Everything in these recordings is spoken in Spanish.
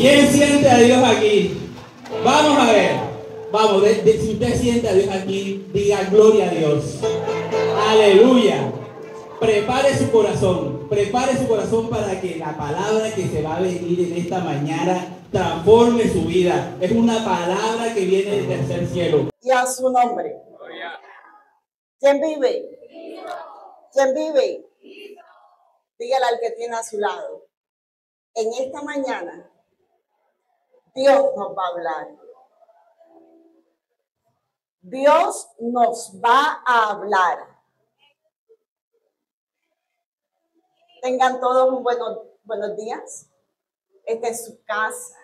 ¿Quién siente a Dios aquí? Vamos a ver. Vamos, si usted siente a Dios aquí, diga gloria a Dios. Aleluya. Prepare su corazón para que la palabra que se va a venir en esta mañana transforme su vida. Es una palabra que viene del tercer cielo. Y a su nombre. ¿Quién vive? ¿Quién vive? Dígale al que tiene a su lado. En esta mañana, Dios nos va a hablar. Dios nos va a hablar. Tengan todos un buenos días. Esta es su casa.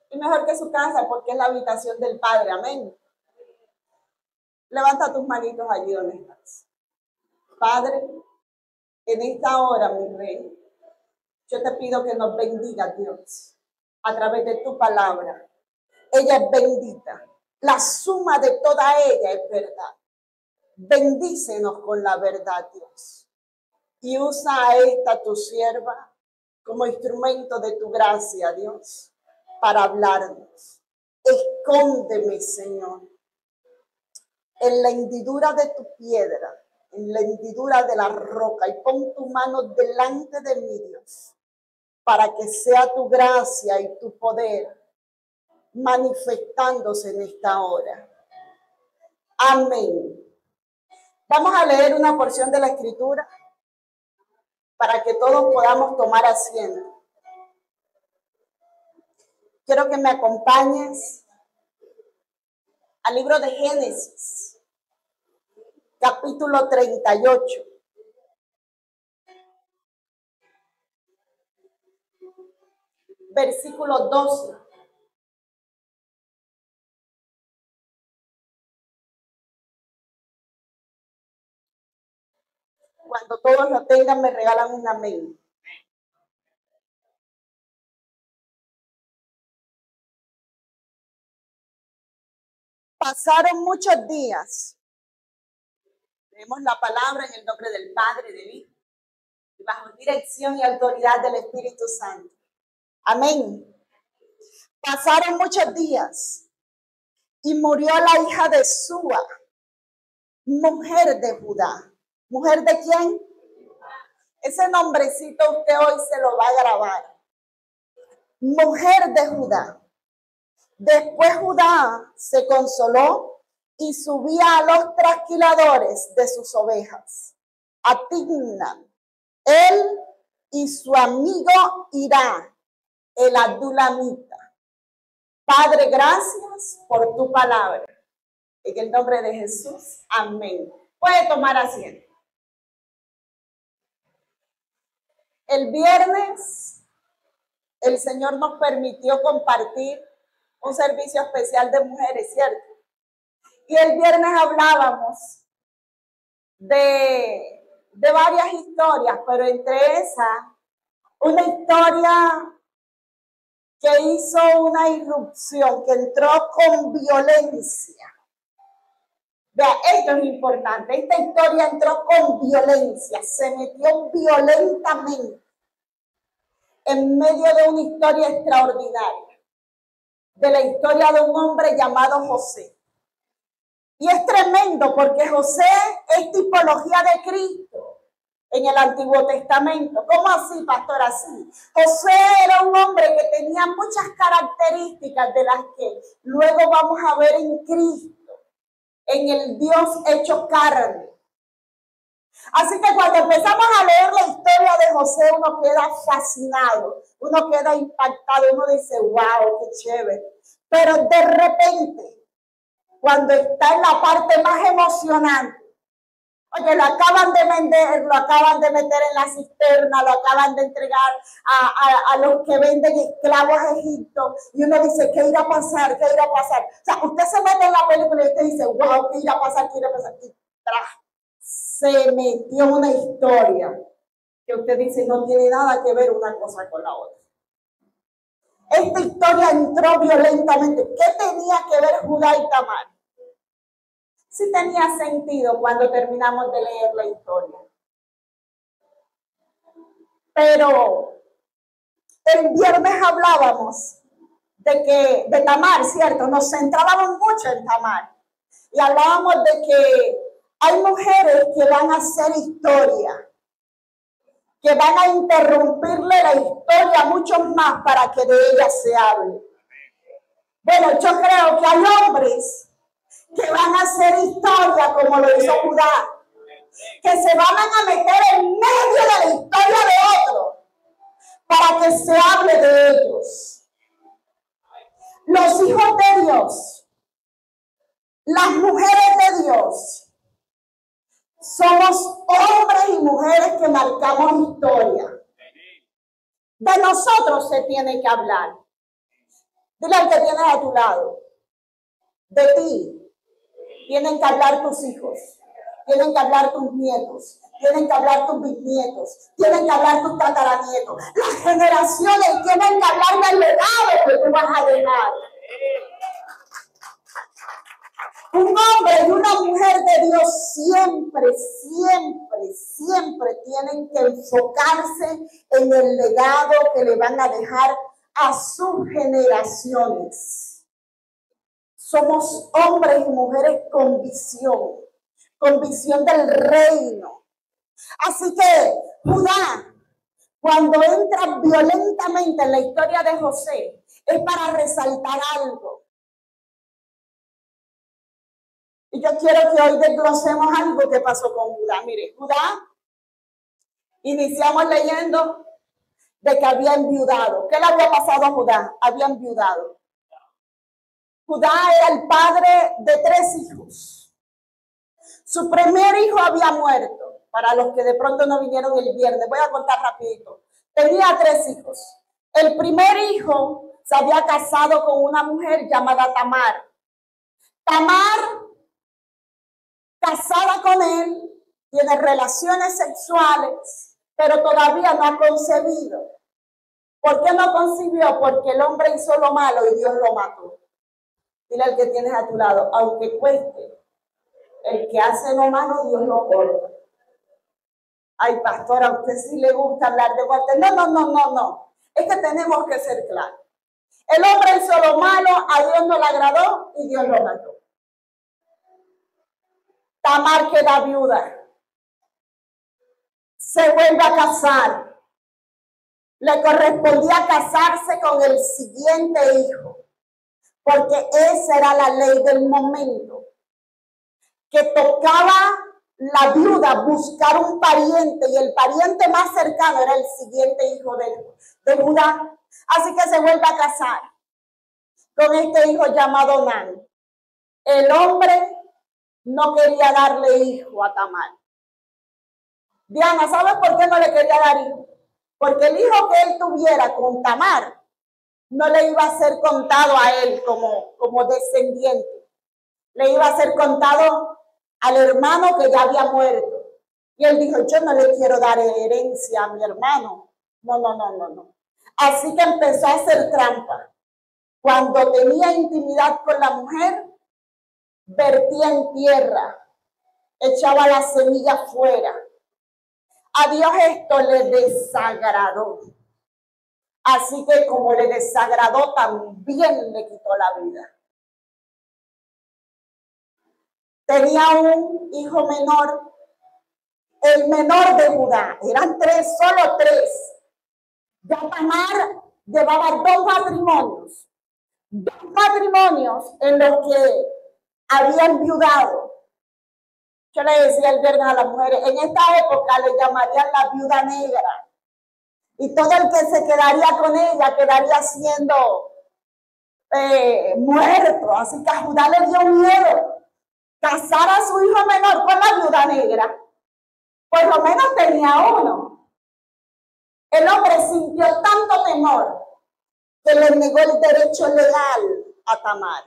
Y mejor que su casa porque es la habitación del Padre. Amén. Levanta tus manitos allí donde estás. Padre, en esta hora, mi Rey, yo te pido que nos bendiga, Dios, a través de tu palabra. Ella es bendita. La suma de toda ella es verdad. Bendícenos con la verdad, Dios. Y usa a esta tu sierva como instrumento de tu gracia, Dios, para hablarnos. Escóndeme, Señor, en la hendidura de tu piedra, en la hendidura de la roca, y pon tu mano delante de mí, Dios, para que sea tu gracia y tu poder manifestándose en esta hora. Amén. Vamos a leer una porción de la Escritura para que todos podamos tomar asiento. Quiero que me acompañes al libro de Génesis, capítulo 38. Versículo 12. Cuando todos lo tengan, me regalan un amén. Pasaron muchos días. Leemos la palabra en el nombre del Padre, del Hijo, y bajo dirección y autoridad del Espíritu Santo. Amén. Pasaron muchos días y murió la hija de Súa, mujer de Judá. ¿Mujer de quién? Ese nombrecito usted hoy se lo va a grabar. Mujer de Judá. Después Judá se consoló y subía a los trasquiladores de sus ovejas, a Timna, él y su amigo Hirá, el adulamita. Padre, gracias por tu palabra. En el nombre de Jesús, amén. Puede tomar asiento. El viernes, el Señor nos permitió compartir un servicio especial de mujeres, ¿cierto? Y el viernes hablábamos de varias historias, pero entre esas, una historia que hizo una irrupción, que entró con violencia. Vea, esto es importante. Esta historia entró con violencia, se metió violentamente en medio de una historia extraordinaria, de la historia de un hombre llamado José. Y es tremendo porque José es tipología de Cristo en el Antiguo Testamento. ¿Cómo así, pastor? Así. José era un hombre que tenía muchas características de las que luego vamos a ver en Cristo, en el Dios hecho carne. Así que cuando empezamos a leer la historia de José, uno queda fascinado, uno queda impactado, uno dice, wow, qué chévere. Pero de repente, cuando está en la parte más emocionante, oye, lo acaban de vender, lo acaban de meter en la cisterna, lo acaban de entregar a los que venden esclavos a Egipto, y uno dice, ¿qué irá a pasar? ¿Qué irá a pasar? O sea, usted se mete en la película y usted dice, wow, ¿qué irá a pasar? ¿Qué irá a pasar? Y se metió una historia que usted dice, no tiene nada que ver una cosa con la otra. Esta historia entró violentamente. ¿Qué tenía que ver Judá y Tamar? Sí tenía sentido cuando terminamos de leer la historia. Pero El viernes hablábamos de Tamar, ¿cierto? Nos centrábamos mucho en Tamar. Y hablábamos de que hay mujeres que van a hacer historia, que van a interrumpirle la historia a muchos más para que de ellas se hable. Bueno, yo creo que hay hombres que van a hacer historia como lo hizo Judá, que se van a meter en medio de la historia de otros para que se hable de ellos. Los hijos de Dios, las mujeres de Dios, somos hombres y mujeres que marcamos historia. De nosotros se tiene que hablar. Dile al que tienes a tu lado. De ti tienen que hablar tus hijos, tienen que hablar tus nietos, tienen que hablar tus bisnietos, tienen que hablar tus tataranietos. Las generaciones tienen que hablar del legado que tú vas a dejar. Un hombre y una mujer de Dios siempre, siempre, siempre tienen que enfocarse en el legado que le van a dejar a sus generaciones. Somos hombres y mujeres con visión del reino. Así que Judá, cuando entra violentamente en la historia de José, es para resaltar algo. Y yo quiero que hoy desglosemos algo que pasó con Judá. Mire, Judá, iniciamos leyendo de que había enviudado. ¿Qué le había pasado a Judá? Había enviudado. Judá era el padre de 3 hijos. Su primer hijo había muerto. Para los que de pronto no vinieron el viernes, voy a contar rapidito. Tenía 3 hijos. El primer hijo se había casado con una mujer llamada Tamar. Tamar, casada con él, tiene relaciones sexuales, pero todavía no ha concebido. ¿Por qué no concibió? Porque el hombre hizo lo malo y Dios lo mató. Dile al que tienes a tu lado, aunque cueste, el que hace lo malo, Dios lo corta. Ay, pastora, a usted sí le gusta hablar de muerte. No. Es que tenemos que ser claros. El hombre hizo lo malo, a Dios no le agradó y Dios lo mató. Tamar queda viuda. Se vuelve a casar. Le correspondía casarse con el siguiente hijo, porque esa era la ley del momento, que tocaba la viuda buscar un pariente, y el pariente más cercano era el siguiente hijo de Judá. Así que se vuelve a casar con este hijo llamado Nan. El hombre no quería darle hijo a Tamar. Diana, ¿sabes por qué no le quería dar hijo? Porque el hijo que él tuviera con Tamar no le iba a ser contado a él como descendiente. Le iba a ser contado al hermano que ya había muerto. Y él dijo, yo no le quiero dar herencia a mi hermano. No. Así que empezó a hacer trampa. Cuando tenía intimidad con la mujer, vertía en tierra, echaba la semilla fuera. A Dios esto le desagradó. Así que como le desagradó, también le quitó la vida. Tenía un hijo menor, el menor de Judá. Eran 3, solo 3. Ya Tamar llevaba 2 matrimonios. 2 matrimonios en los que había enviudado. Yo le decía el viernes a las mujeres, en esta época le llamarían la viuda negra. Y todo el que se quedaría con ella quedaría siendo muerto. Así que a Judá le dio miedo casar a su hijo menor con la viuda negra. Por lo menos tenía uno. El hombre sintió tanto temor que le negó el derecho legal a Tamar.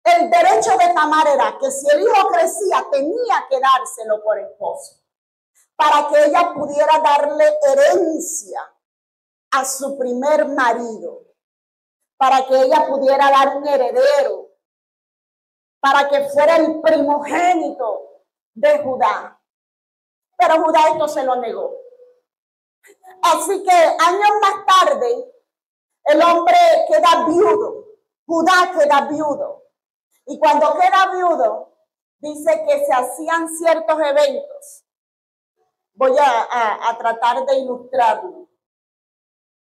El derecho de Tamar era que si el hijo crecía tenía que dárselo por esposo, para que ella pudiera darle herencia a su primer marido, para que ella pudiera dar un heredero, para que fuera el primogénito de Judá. Pero Judá esto se lo negó. Así que años más tarde, el hombre queda viudo. Judá queda viudo. Y cuando queda viudo, dice que se hacían ciertos eventos. Voy a tratar de ilustrarlo.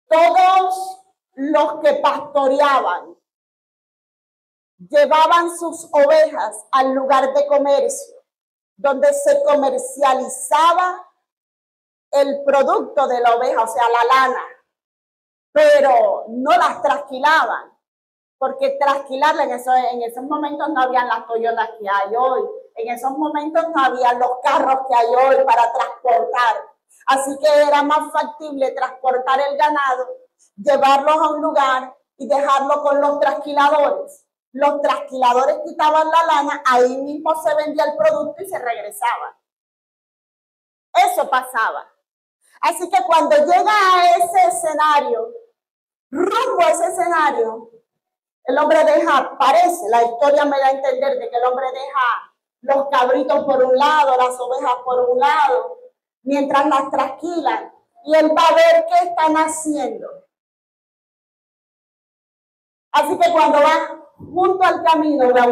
Todos los que pastoreaban llevaban sus ovejas al lugar de comercio, donde se comercializaba el producto de la oveja, o sea, la lana, pero no las trasquilaban, porque trasquilarla en esos momentos no habían las Toyotas que hay hoy, en esos momentos no había los carros que hay hoy para transportar, así que era más factible transportar el ganado, llevarlos a un lugar y dejarlo con los trasquiladores. Los trasquiladores quitaban la lana, ahí mismo se vendía el producto y se regresaba. Eso pasaba. Así que cuando llega a ese escenario, rumbo a ese escenario, el hombre parece, la historia me da a entender de que el hombre deja los cabritos por un lado, las ovejas por un lado, mientras las trasquilan, y él va a ver qué están haciendo. Así que cuando va junto al camino, ve a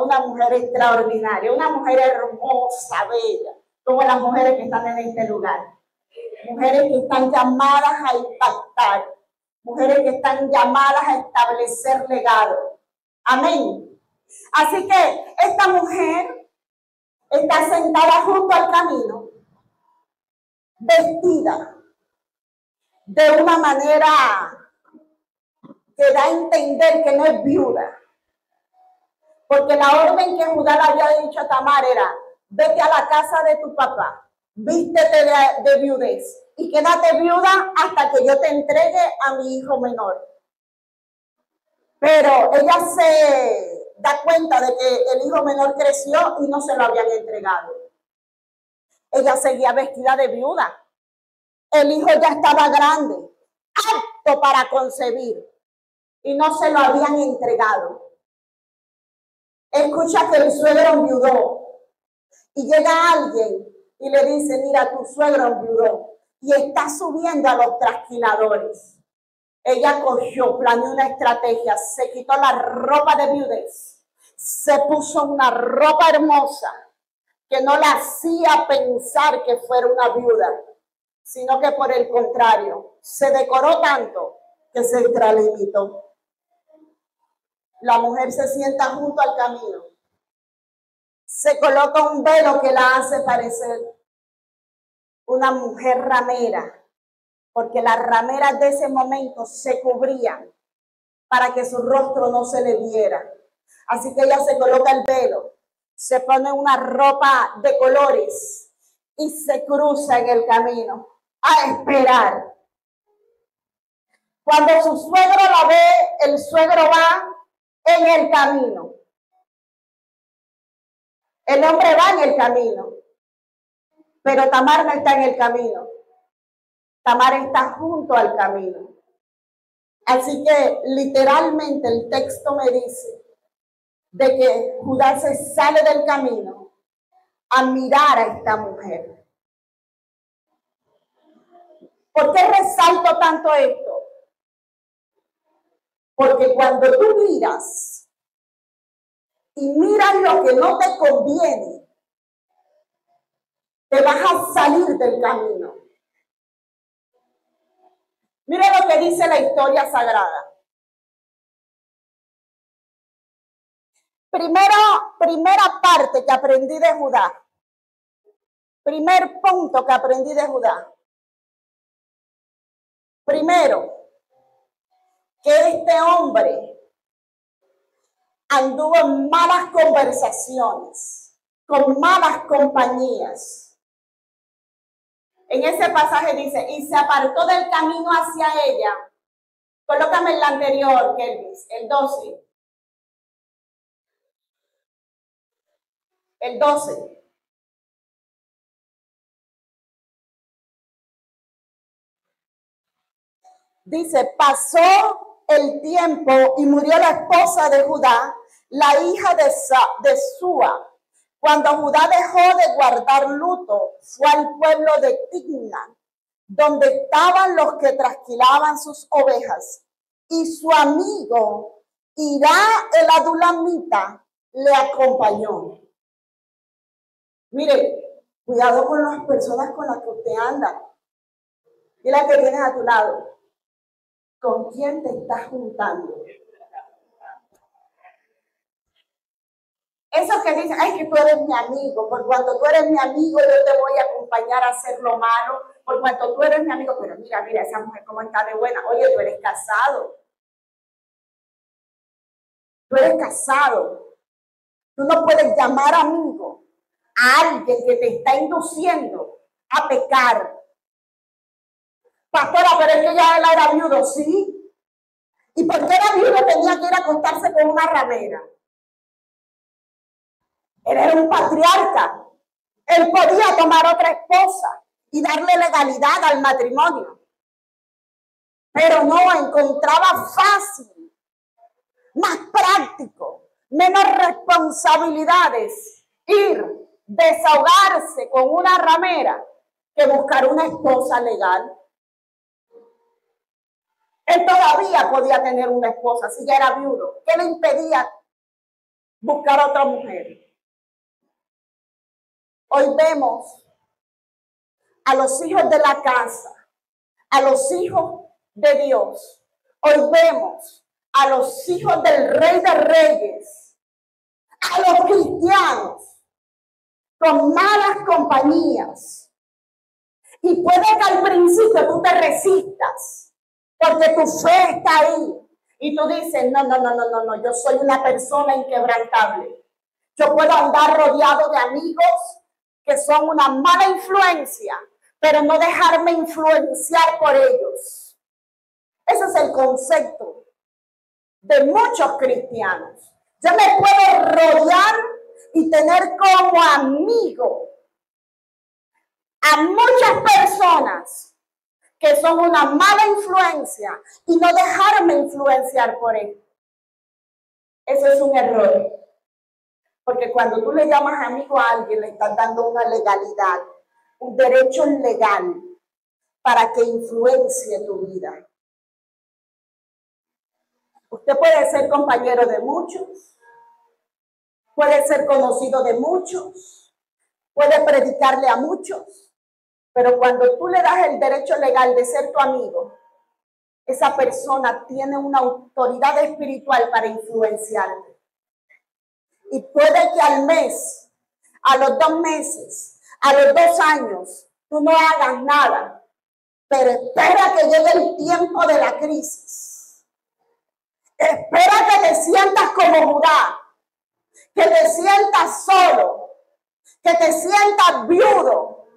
una mujer extraordinaria, una mujer hermosa, bella, como las mujeres que están en este lugar. Mujeres que están llamadas a impactar, mujeres que están llamadas a establecer legado. Amén. Así que esta mujer está sentada junto al camino, vestida de una manera que da a entender que no es viuda. Porque la orden que Judá le había dicho a Tamar era: vete a la casa de tu papá, vístete de viudez y quédate viuda hasta que yo te entregue a mi hijo menor. Pero ella se da cuenta de que el hijo menor creció y no se lo habían entregado. Ella seguía vestida de viuda. El hijo ya estaba grande, apto para concebir, y no se lo habían entregado. Escucha que el suegro enviudó y llega alguien y le dice: mira, tu suegro enviudó y está subiendo a los trasquiladores. Ella cogió, planeó una estrategia, se quitó la ropa de viudez, se puso una ropa hermosa que no la hacía pensar que fuera una viuda, sino que por el contrario, se decoró tanto que se extralimitó. La mujer se sienta junto al camino, se coloca un velo que la hace parecer una mujer ramera, porque las rameras de ese momento se cubrían para que su rostro no se le viera. Así que ella se coloca el velo, se pone una ropa de colores y se cruza en el camino a esperar. Cuando su suegro la ve, el suegro va en el camino. El hombre va en el camino, pero Tamar no está en el camino. Tamar está junto al camino. Así que literalmente el texto me dice de que Judá se sale del camino a mirar a esta mujer. ¿Por qué resalto tanto esto? Porque cuando tú miras y miras lo que no te conviene, te vas a salir del camino. Mira lo que dice la historia sagrada. Primera parte que aprendí de Judá. Primer punto que aprendí de Judá. Primero, que este hombre anduvo en malas conversaciones, con malas compañías. En ese pasaje dice, y se apartó del camino hacia ella. Colócame el anterior, Kelvis, el 12. El 12. Dice, pasó el tiempo y murió la esposa de Judá, la hija de Súa, Cuando Judá dejó de guardar luto, fue al pueblo de Timna, donde estaban los que trasquilaban sus ovejas, y su amigo Hirá el adulamita le acompañó. Mire, cuidado con las personas con las que usted anda. Y la que tienes a tu lado, ¿con quién te estás juntando? Esos que dicen, ay, que tú eres mi amigo, por cuanto tú eres mi amigo, yo te voy a acompañar a hacer lo malo, por cuanto tú eres mi amigo, pero mira, esa mujer cómo está de buena. Oye, tú eres casado. Tú eres casado. Tú no puedes llamar amigo a alguien que te está induciendo a pecar. Pastora, pero es que ya él era viudo, ¿sí? ¿Y por qué era viudo? Tenía que ir a acostarse con una ramera. Él era un patriarca. Él podía tomar otra esposa y darle legalidad al matrimonio. Pero no encontraba fácil, más práctico, menos responsabilidades, ir, desahogarse con una ramera que buscar una esposa legal. Él todavía podía tener una esposa si ya era viudo. ¿Qué le impedía buscar otra mujer? Hoy vemos a los hijos de la casa, a los hijos de Dios. Hoy vemos a los hijos del Rey de Reyes, a los cristianos, con malas compañías. Y puede que al principio tú te resistas, porque tu fe está ahí. Y tú dices, no, yo soy una persona inquebrantable. Yo puedo andar rodeado de amigos que son una mala influencia, pero no dejarme influenciar por ellos. Ese es el concepto de muchos cristianos. Yo me puedo rodear y tener como amigo a muchas personas que son una mala influencia y no dejarme influenciar por ellos. Eso es un error. Porque cuando tú le llamas amigo a alguien, le estás dando una legalidad, un derecho legal para que influencie tu vida. Usted puede ser compañero de muchos, puede ser conocido de muchos, puede predicarle a muchos, pero cuando tú le das el derecho legal de ser tu amigo, esa persona tiene una autoridad espiritual para influenciarte. Y puede que al mes, a los 2 meses, a los 2 años, tú no hagas nada. Pero espera que llegue el tiempo de la crisis. Espera que te sientas como Judá. Que te sientas solo. Que te sientas viudo.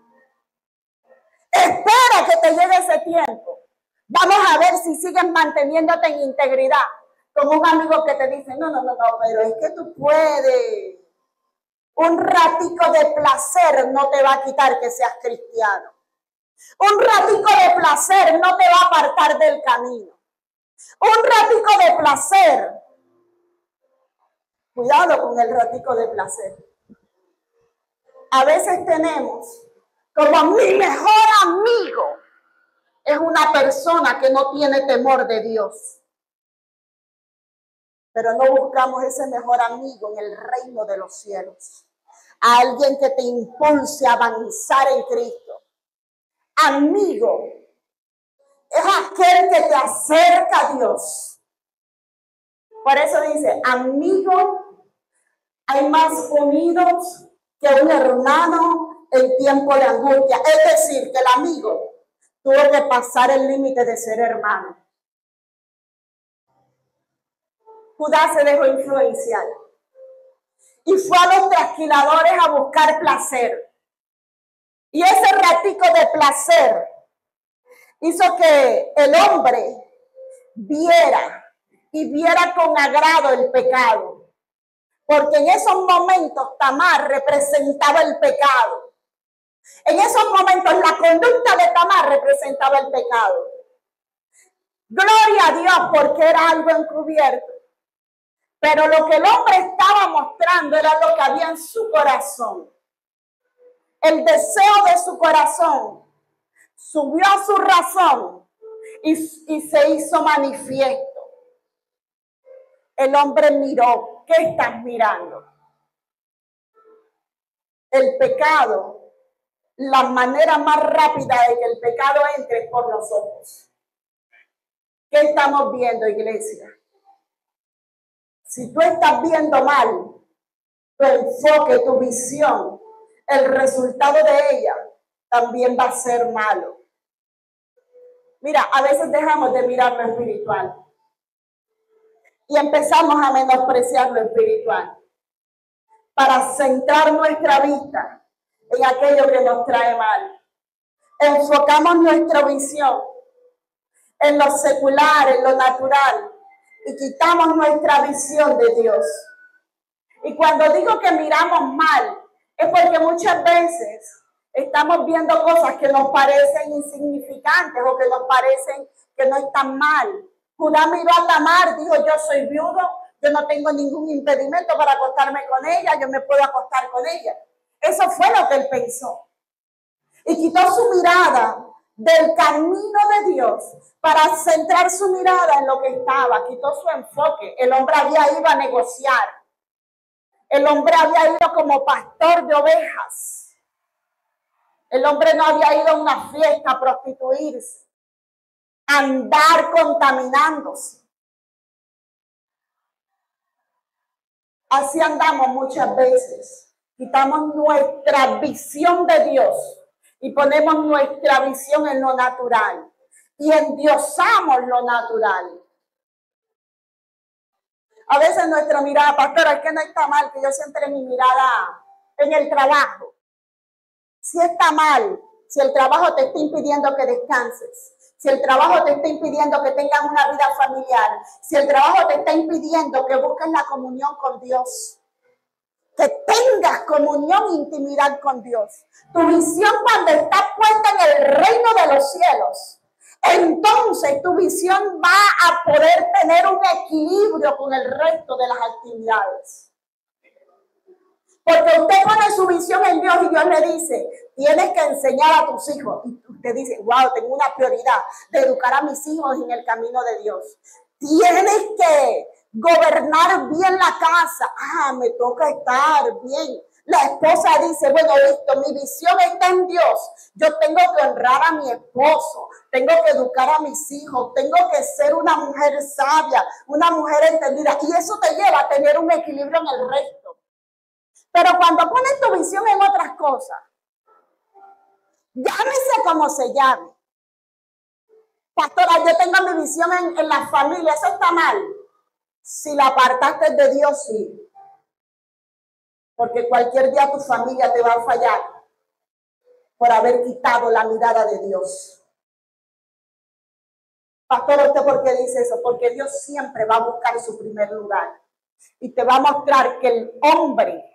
Espera que te llegue ese tiempo. Vamos a ver si sigues manteniéndote en integridad. Con un amigo que te dice, no, pero es que tú puedes. Un ratico de placer no te va a quitar que seas cristiano. Un ratico de placer no te va a apartar del camino. Un ratico de placer. Cuidado con el ratico de placer. A veces tenemos como mi mejor amigo es una persona que no tiene temor de Dios. Pero no buscamos ese mejor amigo en el reino de los cielos. A alguien que te impulse a avanzar en Cristo. Amigo es aquel que te acerca a Dios. Por eso dice, amigo, hay más unidos que un hermano en tiempo de angustia. Es decir, que el amigo tuvo que pasar el límite de ser hermano. Judá se dejó influenciar y fue a los trasquiladores a buscar placer. Y ese ratico de placer hizo que el hombre viera con agrado el pecado. Porque en esos momentos Tamar representaba el pecado. En esos momentos la conducta de Tamar representaba el pecado. Gloria a Dios porque era algo encubierto. Pero lo que el hombre estaba mostrando era lo que había en su corazón. El deseo de su corazón subió a su razón y se hizo manifiesto. El hombre miró. ¿Qué estás mirando? El pecado, la manera más rápida de que el pecado entre es por los ojos. ¿Qué estamos viendo, iglesia? Si tú estás viendo mal, tu enfoque, tu visión, el resultado de ella también va a ser malo. Mira, a veces dejamos de mirar lo espiritual y empezamos a menospreciar lo espiritual para centrar nuestra vista en aquello que nos trae mal. Enfocamos nuestra visión en lo secular, en lo natural, y quitamos nuestra visión de Dios. Y cuando digo que miramos mal, es porque muchas veces estamos viendo cosas que nos parecen insignificantes o que nos parecen que no están mal. Judá miró a Tamar, dijo: yo soy viudo, yo no tengo ningún impedimento para acostarme con ella, yo me puedo acostar con ella. Eso fue lo que él pensó. Y quitó su mirada del camino de Dios para centrar su mirada en lo que estaba. Quitó su enfoque. El hombre había ido a negociar. El hombre había ido como pastor de ovejas. El hombre no había ido a una fiesta a prostituirse, a andar contaminándose. Así andamos muchas veces. Quitamos nuestra visión de Dios y ponemos nuestra visión en lo natural y endiosamos lo natural. A veces nuestra mirada, pastora, es que no está mal que yo centre mi mirada en el trabajo. Si está mal, si el trabajo te está impidiendo que descanses, si el trabajo te está impidiendo que tengas una vida familiar, si el trabajo te está impidiendo que busques la comunión con Dios, que tengas comunión e intimidad con Dios. Tu visión cuando está puesta en el reino de los cielos, entonces tu visión va a poder tener un equilibrio con el resto de las actividades. Porque usted pone su visión en Dios y Dios le dice: tienes que enseñar a tus hijos. Y usted dice: wow, tengo una prioridad de educar a mis hijos en el camino de Dios. Tienes que gobernar bien la casa. Me toca estar bien. La esposa dice: bueno, listo, mi visión está en Dios. Yo tengo que honrar a mi esposo, tengo que educar a mis hijos, tengo que ser una mujer sabia, una mujer entendida. Y eso te lleva a tener un equilibrio en el resto. Pero cuando pones tu visión en otras cosas, llámese como se llame. Pastora, yo tengo mi visión en la familia, eso está mal. Si la apartaste de Dios, sí. Porque cualquier día tu familia te va a fallar por haber quitado la mirada de Dios. Pastor, ¿usted por qué dice eso? Porque Dios siempre va a buscar su primer lugar. Y te va a mostrar que el hombre,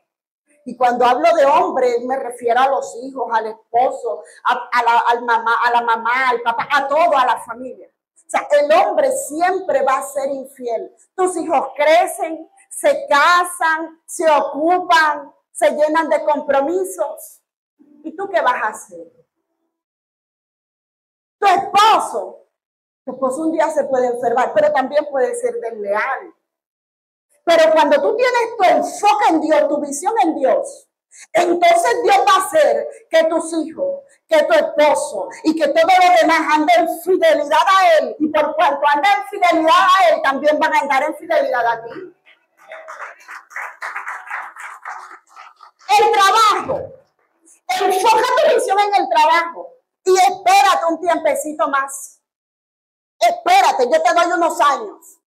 y cuando hablo de hombre me refiero a los hijos, al esposo, a la mamá, al papá, a todo, a la familia. O sea, el hombre siempre va a ser infiel. Tus hijos crecen, se casan, se ocupan, se llenan de compromisos. ¿Y tú qué vas a hacer? Tu esposo un día se puede enfermar, pero también puede ser desleal. Pero cuando tú tienes tu enfoque en Dios, tu visión en Dios, entonces Dios va a hacer que tus hijos, que tu esposo y que todo lo demás anden en fidelidad a Él. Y por cuanto anden en fidelidad a Él, también van a andar en fidelidad a ti. El trabajo. Enfoca tu visión en el trabajo y espérate un tiempecito más. Espérate, yo te doy unos años.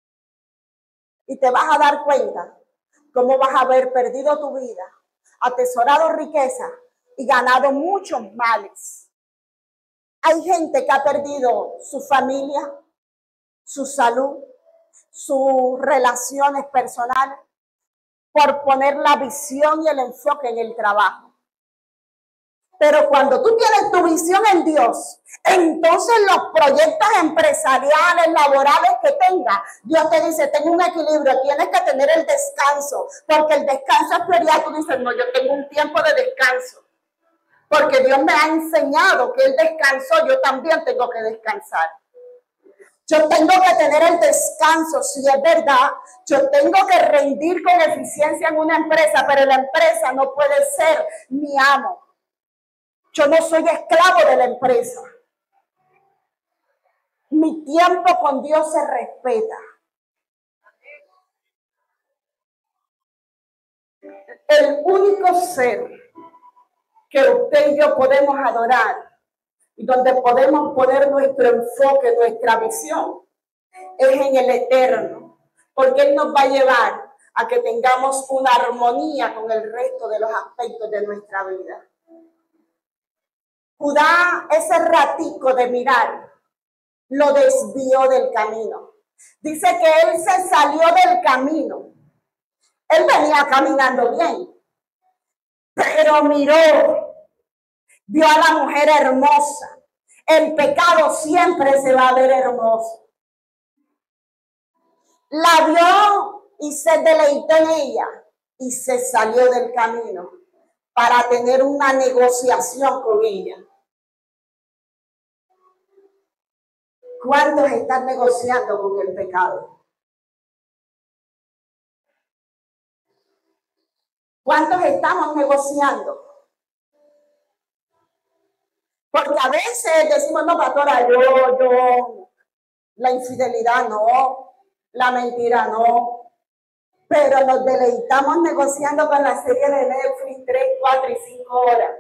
Y te vas a dar cuenta cómo vas a haber perdido tu vida, atesorado riqueza y ganado muchos males. Hay gente que ha perdido su familia, su salud, sus relaciones personales por poner la visión y el enfoque en el trabajo. Pero cuando tú tienes tu visión en Dios, entonces los proyectos empresariales, laborales que tengas, Dios te dice, tengo un equilibrio, tienes que tener el descanso, porque el descanso es prioridad. Tú dices, no, yo tengo un tiempo de descanso, porque Dios me ha enseñado que Él descansó, yo también tengo que descansar. Yo tengo que tener el descanso, si es verdad, yo tengo que rendir con eficiencia en una empresa, pero la empresa no puede ser mi amo. Yo no soy esclavo de la empresa. Mi tiempo con Dios se respeta. El único ser que usted y yo podemos adorar y donde podemos poner nuestro enfoque, nuestra visión, es en el eterno, porque Él nos va a llevar a que tengamos una armonía con el resto de los aspectos de nuestra vida. Judá, ese ratico de mirar, lo desvió del camino. Dice que él se salió del camino. Él venía caminando bien, pero miró, vio a la mujer hermosa. El pecado siempre se va a ver hermoso. La vio y se deleitó en ella y se salió del camino para tener una negociación con ella. ¿Cuántos están negociando con el pecado? ¿Cuántos estamos negociando? Porque a veces decimos, no, pastora, yo, la infidelidad no, la mentira no, pero nos deleitamos negociando con la serie de Netflix 3, 4 y 5 horas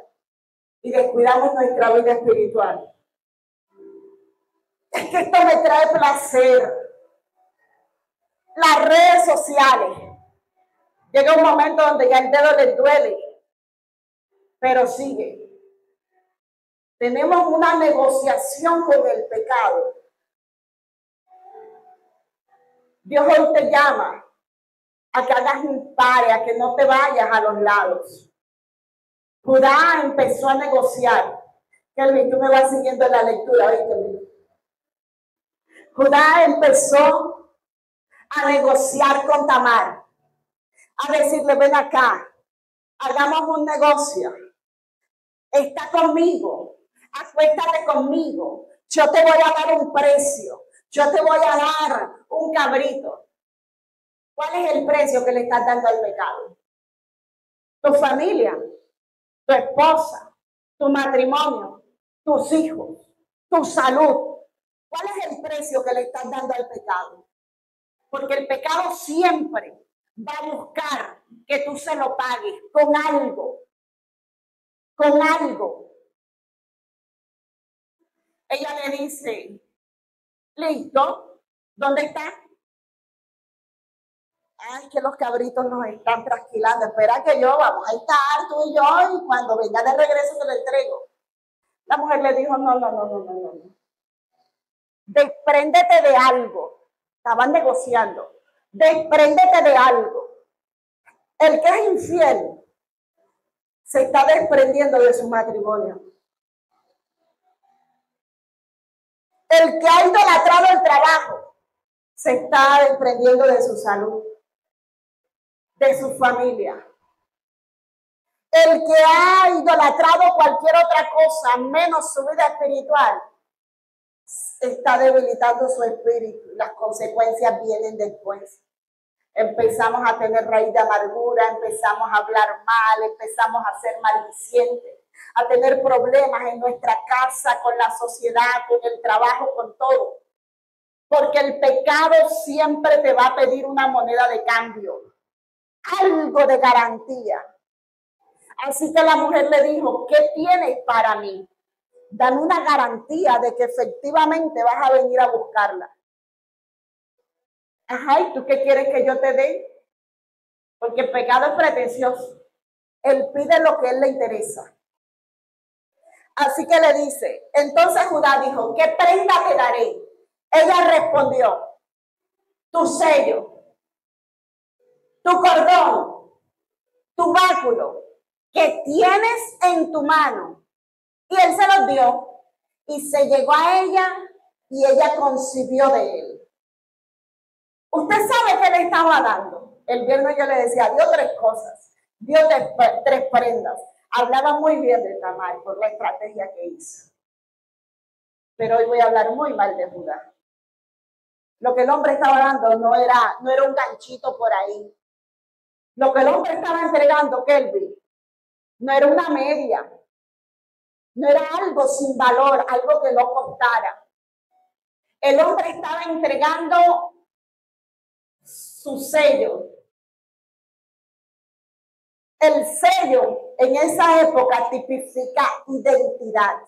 y descuidamos nuestra vida espiritual. Es que esto me trae placer. Las redes sociales. Llega un momento donde ya el dedo les duele, pero sigue. Tenemos una negociación con el pecado. Dios hoy te llama a que hagas un pare, a que no te vayas a los lados. Judá empezó a negociar. Kelvin, tú me vas siguiendo en la lectura, ¿oíste? Judá empezó a negociar con Tamar, a decirle, ven acá, hagamos un negocio, está conmigo, acuéstate conmigo, yo te voy a dar un precio, yo te voy a dar un cabrito. ¿Cuál es el precio que le estás dando al pecado? Tu familia, tu esposa, tu matrimonio, tus hijos, tu salud. ¿Cuál es el precio que le estás dando al pecado? Porque el pecado siempre va a buscar que tú se lo pagues con algo. Con algo. Ella le dice, listo, ¿dónde está? Ay, que los cabritos nos están trasquilando. Espera que yo, vamos a estar tú y yo, y cuando venga de regreso te lo entrego. La mujer le dijo, no. Despréndete de algo. Estaban negociando. Despréndete de algo. El que es infiel se está desprendiendo de su matrimonio. El que ha idolatrado el trabajo se está desprendiendo de su salud, de su familia. El que ha idolatrado cualquier otra cosa menos su vida espiritual está debilitando su espíritu. Las consecuencias vienen después. Empezamos a tener raíz de amargura, empezamos a hablar mal, empezamos a ser maldicientes, a tener problemas en nuestra casa, con la sociedad, con el trabajo, con todo. Porque el pecado siempre te va a pedir una moneda de cambio, algo de garantía. Así que la mujer le dijo, ¿qué tienes para mí? Dame una garantía de que efectivamente vas a venir a buscarla. Ajá, ¿y tú qué quieres que yo te dé? Porque el pecado es pretencioso. Él pide lo que a él le interesa. Así que le dice, entonces Judá dijo, ¿qué prenda te daré? Ella respondió, tu sello, tu cordón, tu báculo que tienes en tu mano Y él se los dio y se llegó a ella y ella concibió de él. Usted sabe qué le estaba dando. El viernes yo le decía, dio 3 cosas, dio 3 prendas. Hablaba muy bien de Tamar por la estrategia que hizo. Pero hoy voy a hablar muy mal de Judá. Lo que el hombre estaba dando no era un ganchito por ahí. Lo que el hombre estaba entregando, Kelvin, no era una media. No era algo sin valor, algo que no costara. El hombre estaba entregando su sello. El sello en esa época tipifica identidad.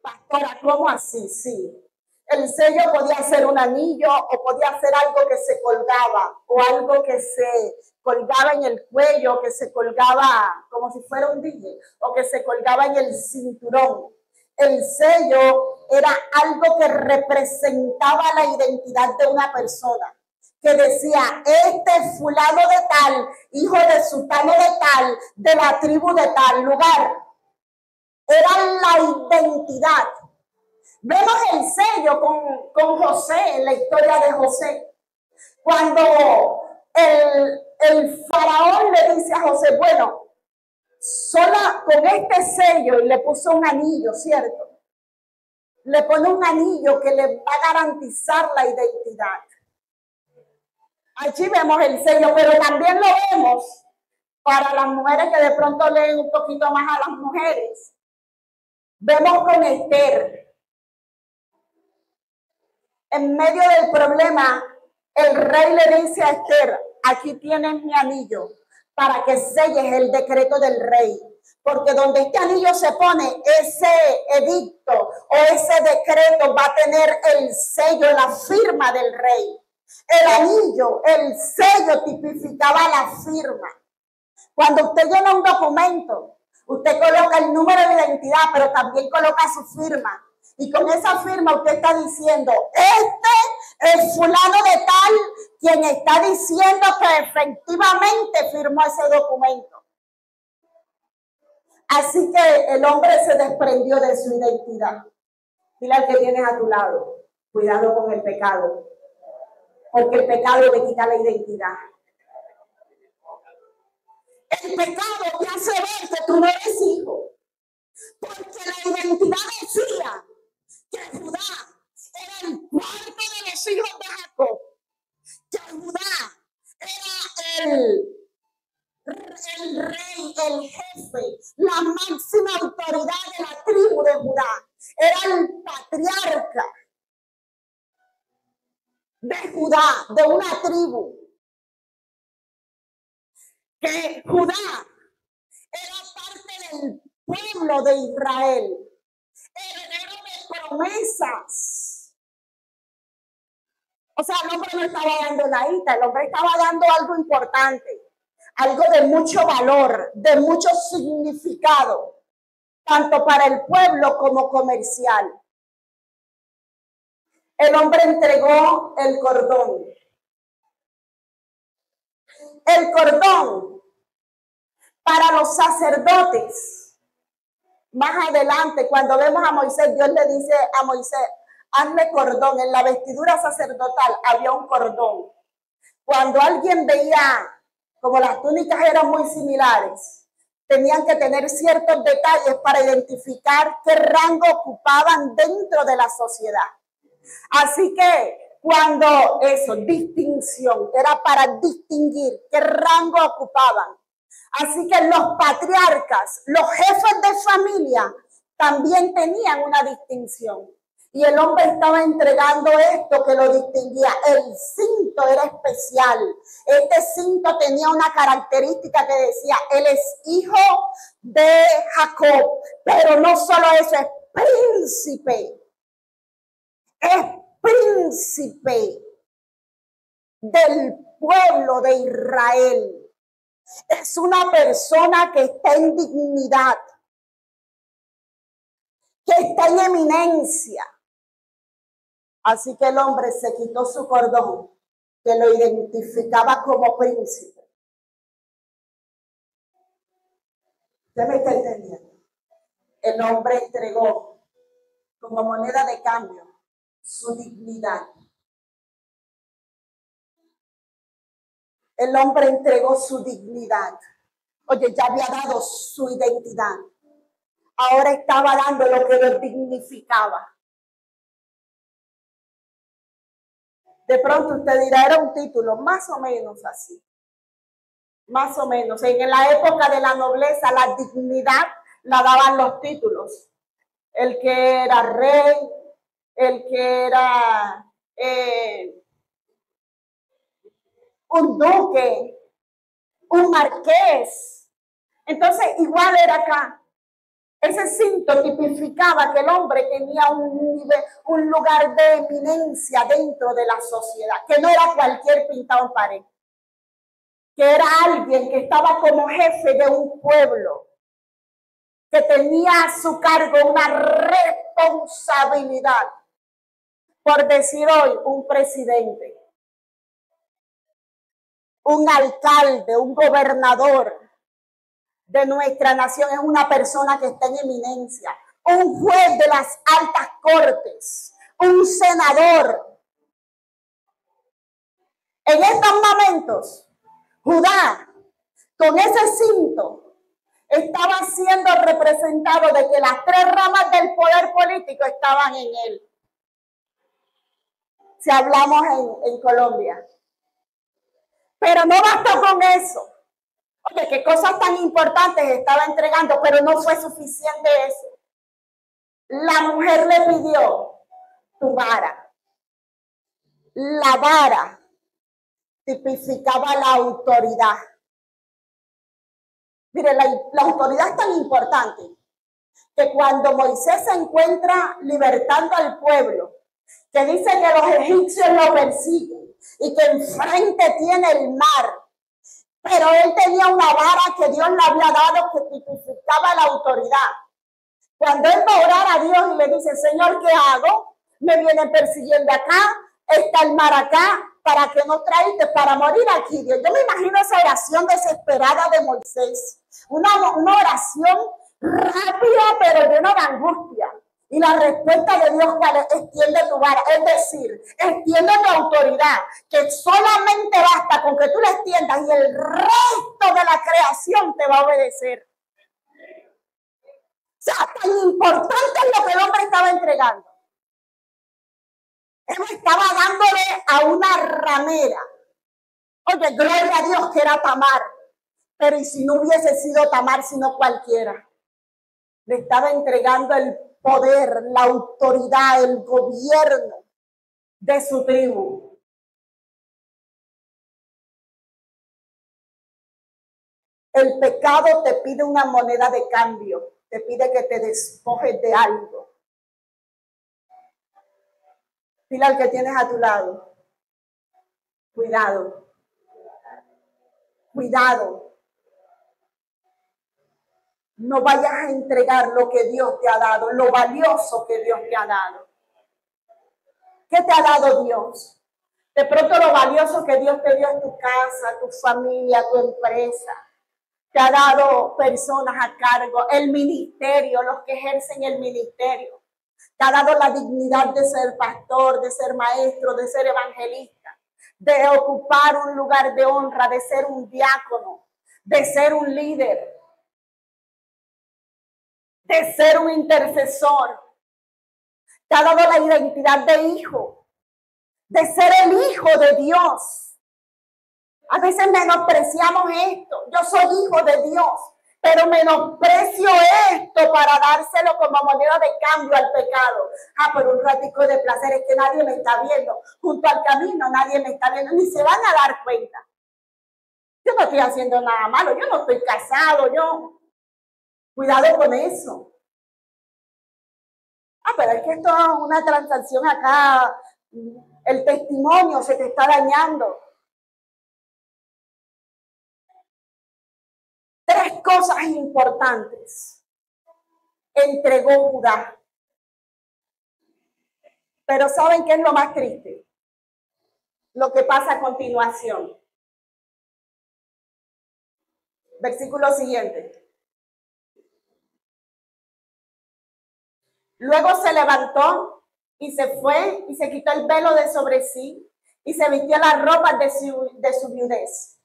Pastora, ¿cómo así? Sí. El sello podía ser un anillo o podía ser algo que se colgaba o algo que se colgaba en el cuello, que se colgaba como si fuera un DJ o que se colgaba en el cinturón. El sello era algo que representaba la identidad de una persona, que decía, este fulano de tal, hijo de sultano de tal, de la tribu de tal lugar. Era la identidad. Vemos el sello con José, en la historia de José. Cuando el faraón le dice a José, bueno, sola con este sello, y le puso un anillo, ¿cierto? Le pone un anillo que le va a garantizar la identidad. Allí vemos el sello, pero también lo vemos para las mujeres que de pronto leen un poquito más a las mujeres. Vemos con Esther. En medio del problema, el rey le dice a Esther, aquí tienes mi anillo para que selles el decreto del rey. Porque donde este anillo se pone, ese edicto o ese decreto va a tener el sello, la firma del rey. El anillo, el sello tipificaba la firma. Cuando usted llena un documento, usted coloca el número de identidad, pero también coloca su firma. Y con esa firma usted está diciendo, este es fulano de tal, quien está diciendo que efectivamente firmó ese documento. Así que el hombre se desprendió de su identidad. Dile al que tienes a tu lado, cuidado con el pecado, porque el pecado le quita la identidad. El pecado te hace ver que tú no eres hijo, porque la identidad decía que Judá era el cuarto de los hijos de Jacob, que Judá era el rey, el jefe, la máxima autoridad de la tribu de Judá, era el patriarca de Judá, de una tribu, que Judá era parte del pueblo de Israel, heredero de promesas. O sea, el hombre no estaba dando nadita, el hombre estaba dando algo importante, algo de mucho valor, de mucho significado, tanto para el pueblo como comercial. El hombre entregó el cordón. El cordón para los sacerdotes. Más adelante, cuando vemos a Moisés, Dios le dice a Moisés, hazle cordón. En la vestidura sacerdotal había un cordón. Cuando alguien veía, como las túnicas eran muy similares, tenían que tener ciertos detalles para identificar qué rango ocupaban dentro de la sociedad. Así que cuando eso, distinción, era para distinguir qué rango ocupaban. Así que los patriarcas, los jefes de familia, también tenían una distinción. Y el hombre estaba entregando esto que lo distinguía. El cinto era especial. Este cinto tenía una característica que decía, él es hijo de Jacob. Pero no solo eso, es príncipe. Es príncipe del pueblo de Israel. Es una persona que está en dignidad, que está en eminencia. Así que el hombre se quitó su cordón, que lo identificaba como príncipe. ¿Usted me está entendiendo? el hombre entregó como moneda de cambio su dignidad. El hombre entregó su dignidad. Oye, ya había dado su identidad. Ahora estaba dando lo que lo dignificaba. De pronto usted dirá, era un título, más o menos así. Más o menos. En la época de la nobleza, la dignidad la daban los títulos. El que era rey, el que era un duque, un marqués. Entonces, igual era acá. Ese cinto tipificaba que el hombre tenía un lugar de eminencia dentro de la sociedad, que no era cualquier pintado en pared, que era alguien que estaba como jefe de un pueblo, que tenía a su cargo una responsabilidad, por decir hoy, un presidente, un alcalde, un gobernador de nuestra nación, es una persona que está en eminencia, un juez de las altas cortes, un senador. En estos momentos, Judá, con ese cinto, estaba siendo representado de que las tres ramas del poder político estaban en él. Si hablamos en Colombia. Pero no bastó con eso. Oye, qué cosas tan importantes estaba entregando, pero no fue suficiente eso. La mujer le pidió tu vara. La vara tipificaba la autoridad. Mire, la autoridad es tan importante que cuando Moisés se encuentra libertando al pueblo, que dice que los egipcios lo persiguen y que enfrente tiene el mar, pero él tenía una vara que Dios le había dado que tipificaba la autoridad. Cuando él va a orar a Dios y le dice, Señor, ¿qué hago? Me vienen persiguiendo acá, está el mar acá, ¿para qué nos traíste? Para morir aquí, Dios. Yo me imagino esa oración desesperada de Moisés, una oración rápida pero llena de angustia. Y la respuesta de Dios, ¿cuál es? Extiende tu vara, es decir, extiende tu autoridad, que solamente basta con que tú la extiendas y el resto de la creación te va a obedecer. O sea, tan importante es lo que el hombre estaba entregando. Él estaba dándole a una ramera. Oye, gloria a Dios que era Tamar. Pero ¿y si no hubiese sido Tamar, sino cualquiera? Le estaba entregando el poder, la autoridad, el gobierno de su tribu. El pecado te pide una moneda de cambio, te pide que te despojes de algo. Dile al que tienes a tu lado, cuidado, cuidado. No vayas a entregar lo que Dios te ha dado, lo valioso que Dios te ha dado. ¿Qué te ha dado Dios? De pronto lo valioso que Dios te dio es tu casa, tu familia, tu empresa. Te ha dado personas a cargo, el ministerio, los que ejercen el ministerio. Te ha dado la dignidad de ser pastor, de ser maestro, de ser evangelista, de ocupar un lugar de honra, de ser un diácono, de ser un líder, de ser un intercesor. Te ha dado la identidad de hijo, de ser el hijo de Dios. A veces menospreciamos esto. Yo soy hijo de Dios, pero menosprecio esto para dárselo como moneda de cambio al pecado. Por un ratico de placer, es que nadie me está viendo. Junto al camino nadie me está viendo, ni se van a dar cuenta. Yo no estoy haciendo nada malo, yo no estoy casado, Cuidado con eso. Pero es que esto es una transacción acá, el testimonio se te está dañando. Tres cosas importantes entregó Judá. Pero ¿saben qué es lo más triste? Lo que pasa a continuación. Versículo siguiente. Luego se levantó y se fue y se quitó el velo de sobre sí y se vistió las ropas de su viudez.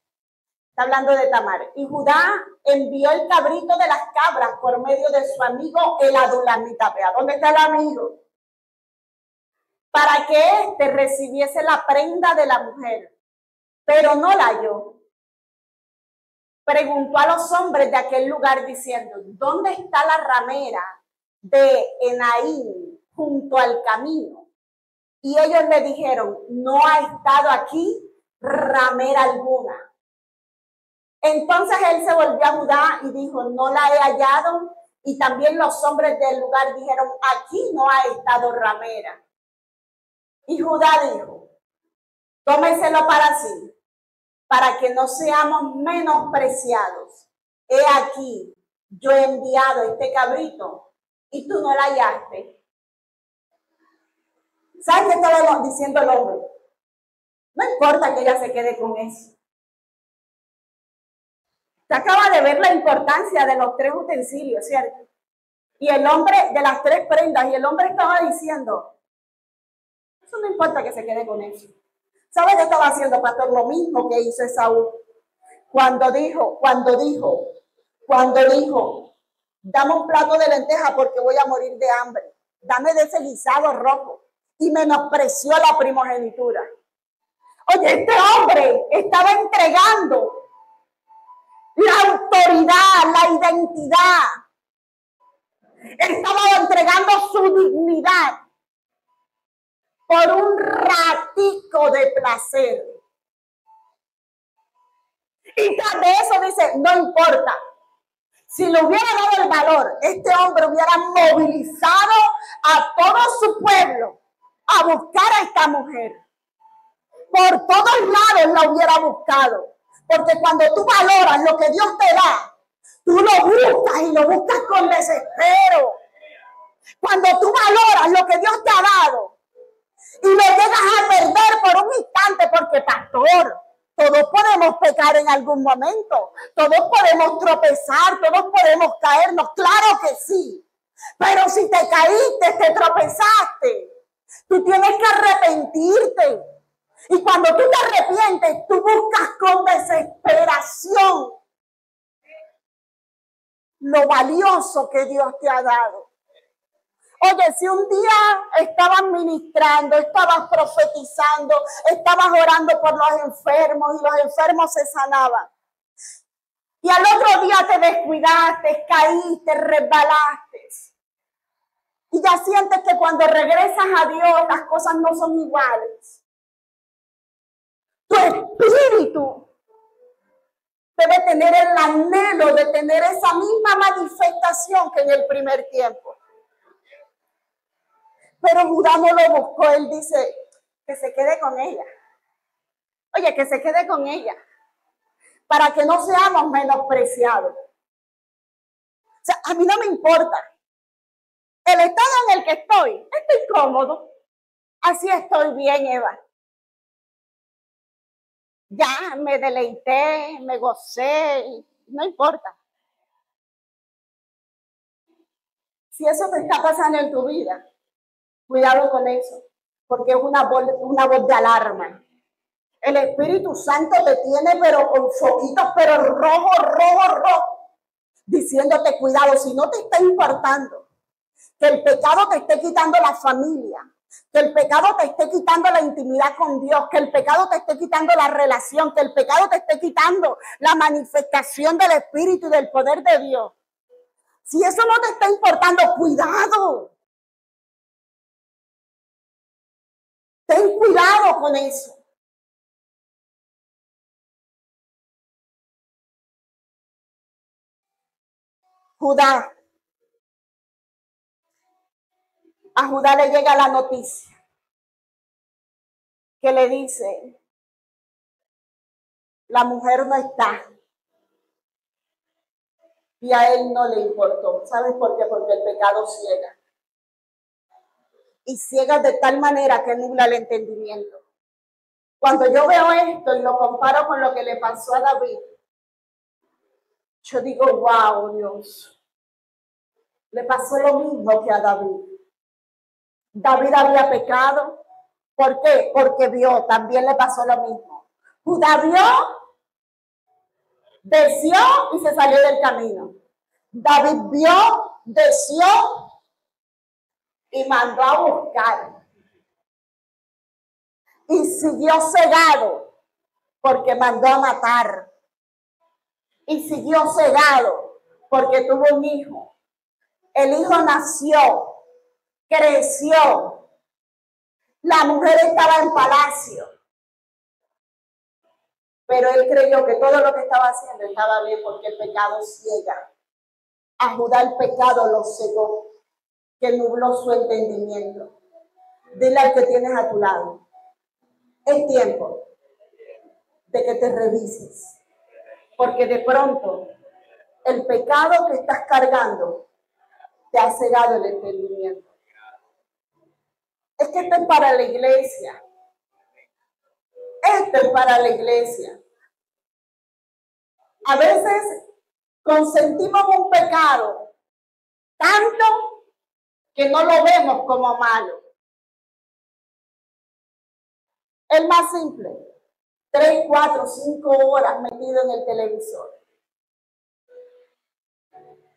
Está hablando de Tamar. Y Judá envió el cabrito de las cabras por medio de su amigo el adulamita. Vea, ¿dónde está el amigo? Para que éste recibiese la prenda de la mujer. Pero no la halló. Preguntó a los hombres de aquel lugar diciendo, ¿dónde está la ramera de Enaim junto al camino? Y ellos le dijeron, no ha estado aquí ramera alguna. Entonces él se volvió a Judá y dijo, no la he hallado. Y también los hombres del lugar dijeron, aquí no ha estado ramera. Y Judá dijo, tómeselo para sí, para que no seamos menospreciados. He aquí, yo he enviado este cabrito y tú no la hallaste. ¿Sabes qué estaba diciendo el hombre? No importa que ella se quede con eso. Se acaba de ver la importancia de los 3 utensilios, ¿cierto? Y el hombre, de las 3 prendas, y el hombre estaba diciendo, eso no importa que se quede con eso. ¿Sabe qué estaba haciendo, pastor? Lo mismo que hizo Esaú. Cuando dijo, dame un plato de lenteja porque voy a morir de hambre. Dame de ese guisado rojo. Y menospreció la primogenitura. Oye, este hombre estaba entregando la autoridad, la identidad. Estaba entregando su dignidad por un ratico de placer. Y tras de eso dice, no importa. Si le hubiera dado el valor, este hombre hubiera movilizado a todo su pueblo a buscar a esta mujer. Por todos lados la hubiera buscado. Porque cuando tú valoras lo que Dios te da, tú lo buscas y lo buscas con desespero. Cuando tú valoras lo que Dios te ha dado y lo llegas a perder por un instante, porque pastor, todos podemos pecar en algún momento, todos podemos tropezar, todos podemos caernos, claro que sí. Pero si te caíste, te tropezaste, tú tienes que arrepentirte. Y cuando tú te arrepientes, tú buscas con desesperación lo valioso que Dios te ha dado. Oye, si un día estabas ministrando, estabas profetizando, estabas orando por los enfermos y los enfermos se sanaban, y al otro día te descuidaste, caíste, resbalaste, y ya sientes que cuando regresas a Dios las cosas no son iguales. Tu espíritu debe tener el anhelo de tener esa misma manifestación que en el primer tiempo. Pero Judá no lo buscó, él dice que se quede con ella. Oye, que se quede con ella, para que no seamos menospreciados. O sea, a mí no me importa. El estado en el que estoy cómodo. Así estoy bien, Eva. Ya me deleité, me gocé, no importa. Si eso te está pasando en tu vida, cuidado con eso, porque es una voz de alarma. El Espíritu Santo te tiene, pero con foquitos, pero rojo, diciéndote cuidado, si no te está importando que el pecado te esté quitando la familia, que el pecado te esté quitando la intimidad con Dios, que el pecado te esté quitando la relación, que el pecado te esté quitando la manifestación del Espíritu y del poder de Dios. Si eso no te está importando, cuidado. Ten cuidado con eso. Judá. A Judá le llega la noticia que le dice, la mujer no está. Y a él no le importó. ¿Sabes por qué? Porque el pecado ciega. Y ciega de tal manera que nubla el entendimiento. Cuando yo veo esto y lo comparo con lo que le pasó a David, yo digo, wow, Dios. Le pasó lo mismo que a David. David había pecado. ¿Por qué? Porque vio, también le pasó lo mismo. Judá vio, deseó y se salió del camino. David vio, deseó y mandó a buscar. Y siguió cegado porque mandó a matar. Y siguió cegado porque tuvo un hijo. El hijo nació, creció. La mujer estaba en palacio. Pero él creyó que todo lo que estaba haciendo estaba bien porque el pecado ciega. A Judá el pecado lo cegó, que nubló su entendimiento. Dile al que tienes a tu lado, es tiempo de que te revises, porque de pronto el pecado que estás cargando te ha cegado el entendimiento. Es que esto es para la iglesia. Esto es para la iglesia. A veces consentimos un pecado tanto que no lo vemos como malo. El más simple, 3, 4, 5 horas metido en el televisor.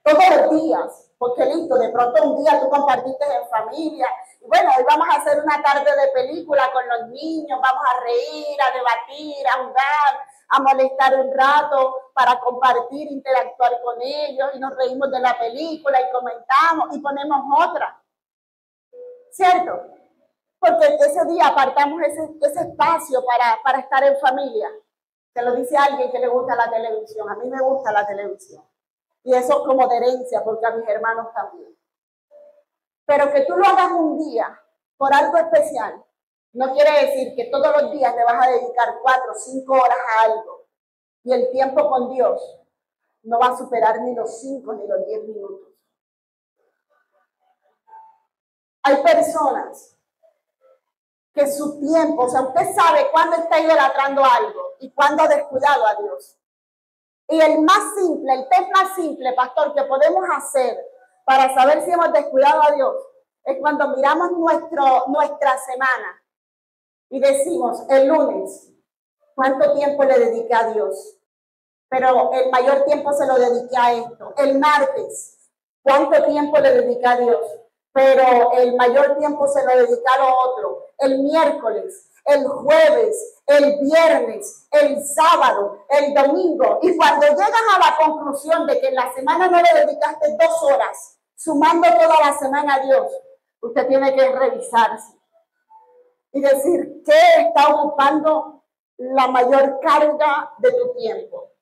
Todos los días, porque listo, de pronto un día tú compartiste en familia, y bueno, hoy vamos a hacer una tarde de película con los niños, vamos a reír, a debatir, a jugar, a molestar un rato para compartir, interactuar con ellos, y nos reímos de la película y comentamos y ponemos otra. ¿Cierto? Porque ese día apartamos ese espacio para estar en familia. Se lo dice alguien que le gusta la televisión. A mí me gusta la televisión. Y eso es como de herencia, porque a mis hermanos también. Pero que tú lo hagas un día por algo especial, no quiere decir que todos los días le vas a dedicar 4 o 5 horas a algo. Y el tiempo con Dios no va a superar ni los 5 ni los 10 minutos. Hay personas que su tiempo, o sea, usted sabe cuándo está idolatrando algo y cuándo ha descuidado a Dios. Y el más simple, el test más simple, pastor, que podemos hacer para saber si hemos descuidado a Dios, es cuando miramos nuestra semana y decimos, el lunes, ¿cuánto tiempo le dediqué a Dios? Pero el mayor tiempo se lo dediqué a esto. El martes, ¿cuánto tiempo le dediqué a Dios? Pero el mayor tiempo se lo dediqué a lo otro. El miércoles, el jueves, el viernes, el sábado, el domingo. Y cuando llegas a la conclusión de que en la semana no le dedicaste 2 horas, sumando toda la semana a Dios, usted tiene que revisarse y decir qué está ocupando la mayor carga de tu tiempo.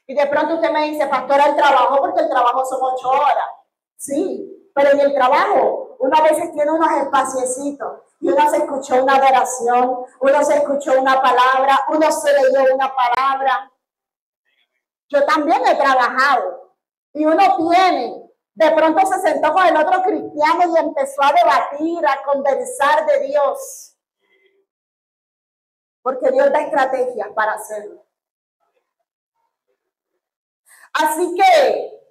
Y de pronto usted me dice, pastora, el trabajo, porque el trabajo son 8 horas. Sí, pero en el trabajo uno a veces tiene unos espaciecitos y uno se escuchó una adoración, uno se escuchó una palabra, uno se leyó una palabra. Yo también he trabajado y uno tiene, de pronto se sentó con el otro cristiano y empezó a debatir, a conversar de Dios. Porque Dios da estrategias para hacerlo. Así que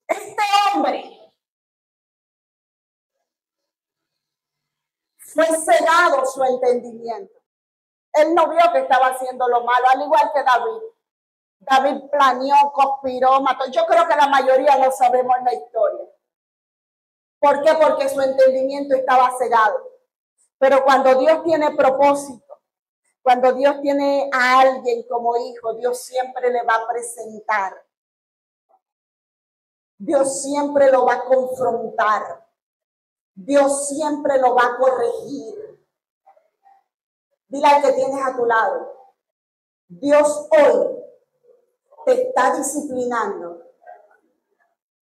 este hombre fue cegado su entendimiento. Él no vio que estaba haciendo lo malo, al igual que David. David planeó, conspiró, mató. Yo creo que la mayoría no sabemos la historia. ¿Por qué? Porque su entendimiento estaba cegado. Pero cuando Dios tiene propósito, cuando Dios tiene a alguien como hijo, Dios siempre le va a presentar. Dios siempre lo va a confrontar. Dios siempre lo va a corregir. Dile al que tienes a tu lado, Dios hoy te está disciplinando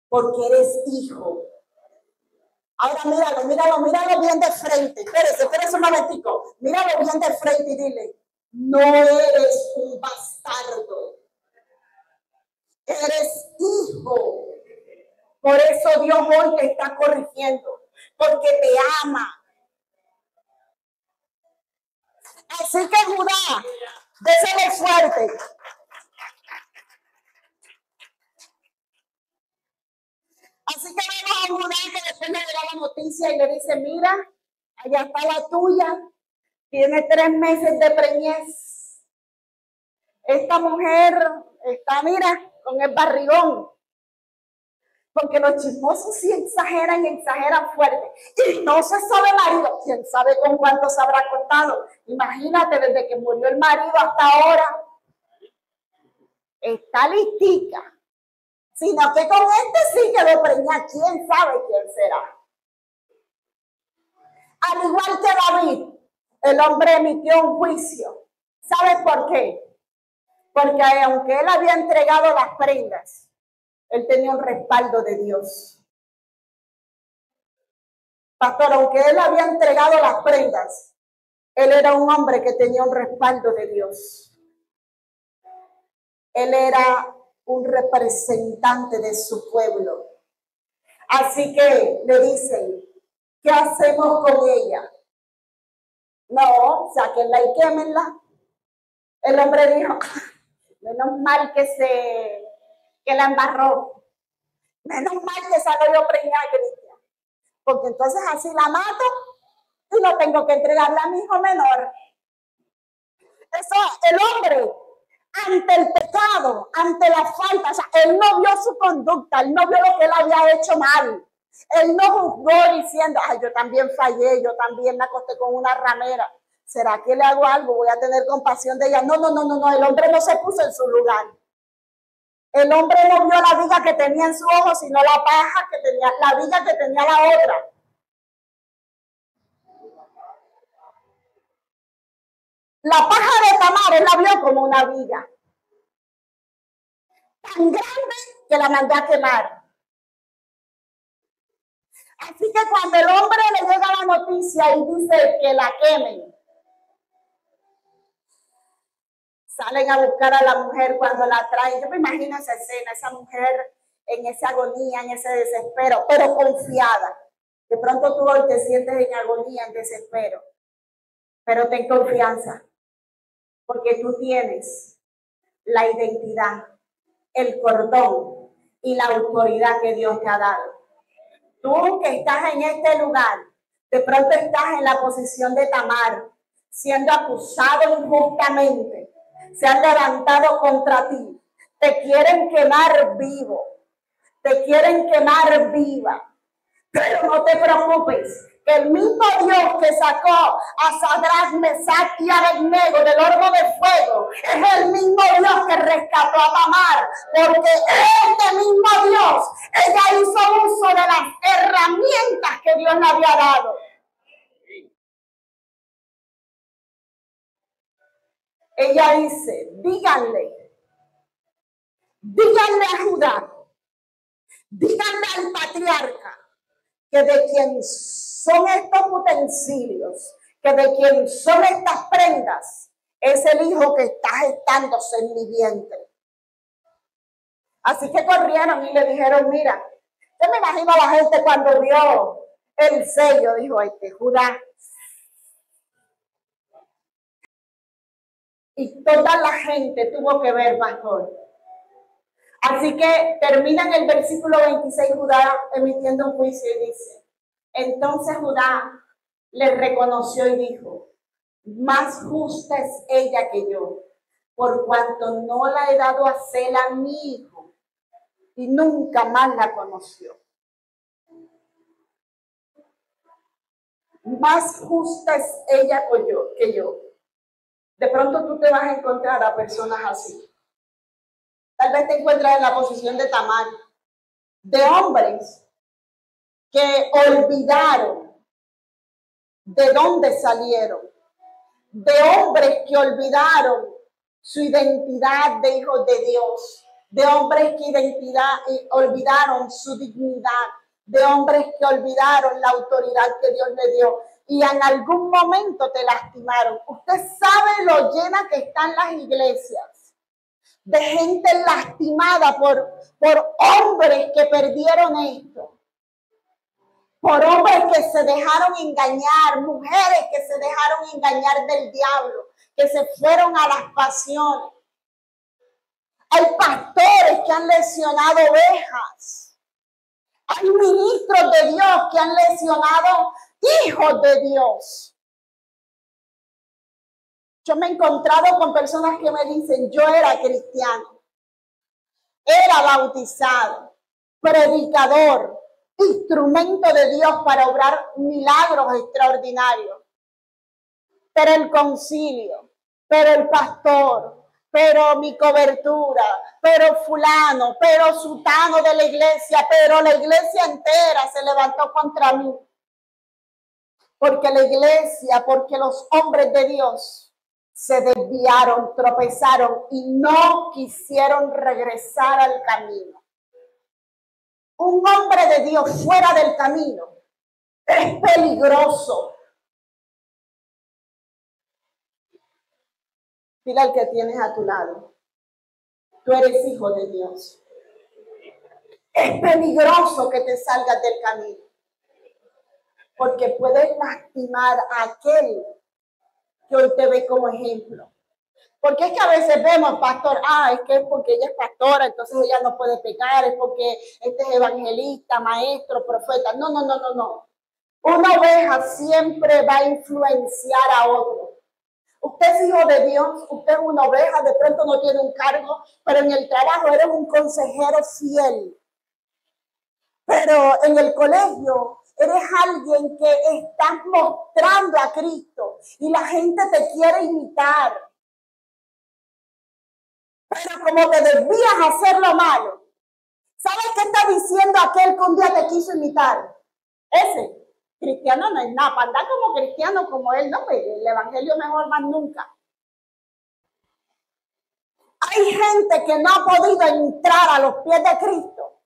porque eres hijo. Ahora míralo bien de frente. Espérese un momentico. Míralo bien de frente y dile, no eres un bastardo. Eres hijo. Por eso Dios hoy te está corrigiendo, porque te ama. Así que Judá, désele fuerte. Así que vemos a Judá que después le da la noticia y le dice, mira, Allá está la tuya, tiene 3 meses de preñez. Esta mujer está, mira, con el barrigón. Porque los chismosos sí exageran fuerte. Y no se sabe el marido. ¿Quién sabe con cuánto se habrá costado? Imagínate, desde que murió el marido hasta ahora. Está listica. Sino que con este sí quedó preñada. ¿Quién sabe quién será? Al igual que David, el hombre emitió un juicio. ¿Sabes por qué? Porque aunque él había entregado las prendas, él tenía un respaldo de Dios. Pastor, aunque él había entregado las prendas, él era un hombre que tenía un respaldo de Dios. Él era un representante de su pueblo. Así que le dicen, ¿qué hacemos con ella? No, sáquenla y quémenla. El hombre dijo, menos mal que la embarró. Menos mal que salió yo preñada, Cristian. Porque entonces así la mato y no tengo que entregarla a mi hijo menor. Eso, el hombre, ante el pecado, ante la falta, o sea, él no vio su conducta, él no vio lo que él había hecho mal. Él no juzgó diciendo, ay, yo también fallé, yo también me acosté con una ramera. ¿Será que le hago algo? Voy a tener compasión de ella. No, el hombre no se puso en su lugar. El hombre no vio la viga que tenía en su ojo, sino la paja que tenía, la viga que tenía la otra. La paja de Tamar, él la vio como una viga. Tan grande que la mandó a quemar. Así que cuando el hombre le llega la noticia y dice que la quemen, salen a buscar a la mujer cuando la traen. Yo me imagino esa escena, esa mujer en esa agonía, en ese desespero, pero confiada. De pronto tú hoy te sientes en agonía, en desespero, pero ten confianza, porque tú tienes la identidad, el cordón y la autoridad que Dios te ha dado. Tú que estás en este lugar, de pronto estás en la posición de Tamar, siendo acusado injustamente. Se han levantado contra ti, te quieren quemar vivo, te quieren quemar viva, pero no te preocupes, que el mismo Dios que sacó a Sadrach, Mesach y Abednego del horno de fuego es el mismo Dios que rescató a Tamar, porque este mismo Dios, ella hizo uso de las herramientas que Dios le había dado. Ella dice, díganle a Judá, díganle al patriarca que de quien son estos utensilios, que de quien son estas prendas, es el hijo que está gestándose en mi vientre. Así que corrieron y le dijeron, mira, yo me imagino a la gente cuando vio el sello, dijo, Judá. Y toda la gente tuvo que ver, pastor. Así que termina en el versículo 26 Judá emitiendo un juicio y dice, entonces Judá le reconoció y dijo, más justa es ella que yo, por cuanto no la he dado a Sela a mi hijo, y nunca más la conoció. Más justa es ella que yo. De pronto tú te vas a encontrar a personas así. Tal vez te encuentras en la posición de Tamar, de hombres que olvidaron de dónde salieron, de hombres que olvidaron su identidad de hijos de Dios, de hombres que olvidaron su dignidad, de hombres que olvidaron la autoridad que Dios le dio y en algún momento te lastimaron. Usted sabe lo llena que están las iglesias de gente lastimada por hombres que perdieron esto, por hombres que se dejaron engañar, mujeres que se dejaron engañar del diablo, que se fueron a las pasiones. Hay pastores que han lesionado ovejas. Hay ministros de Dios que han lesionado hijos de Dios. Yo me he encontrado con personas que me dicen, yo era cristiano, era bautizado, predicador, instrumento de Dios para obrar milagros extraordinarios. Pero el concilio, pero el pastor, pero mi cobertura, pero fulano, pero sutano de la iglesia, pero la iglesia entera se levantó contra mí. Porque la iglesia, porque los hombres de Dios se desviaron, tropezaron y no quisieron regresar al camino. Un hombre de Dios fuera del camino es peligroso. Dile al que tienes a tu lado, tú eres hijo de Dios. Es peligroso que te salgas del camino, porque puedes lastimar a aquel que hoy te ve como ejemplo. Porque es que a veces vemos, pastor, es que es porque ella es pastora, entonces ella no puede pecar, es porque este es evangelista, maestro, profeta. No. Una oveja siempre va a influenciar a otro. Usted es hijo de Dios, usted es una oveja, de pronto no tiene un cargo, pero en el trabajo eres un consejero fiel. Pero en el colegio eres alguien que estás mostrando a Cristo y la gente te quiere imitar. Pero como te desvías a hacer lo malo, ¿sabes qué está diciendo aquel que un día te quiso imitar? Ese cristiano no es nada, para andar como cristiano como él, no, el evangelio mejor más nunca. Hay gente que no ha podido entrar a los pies de Cristo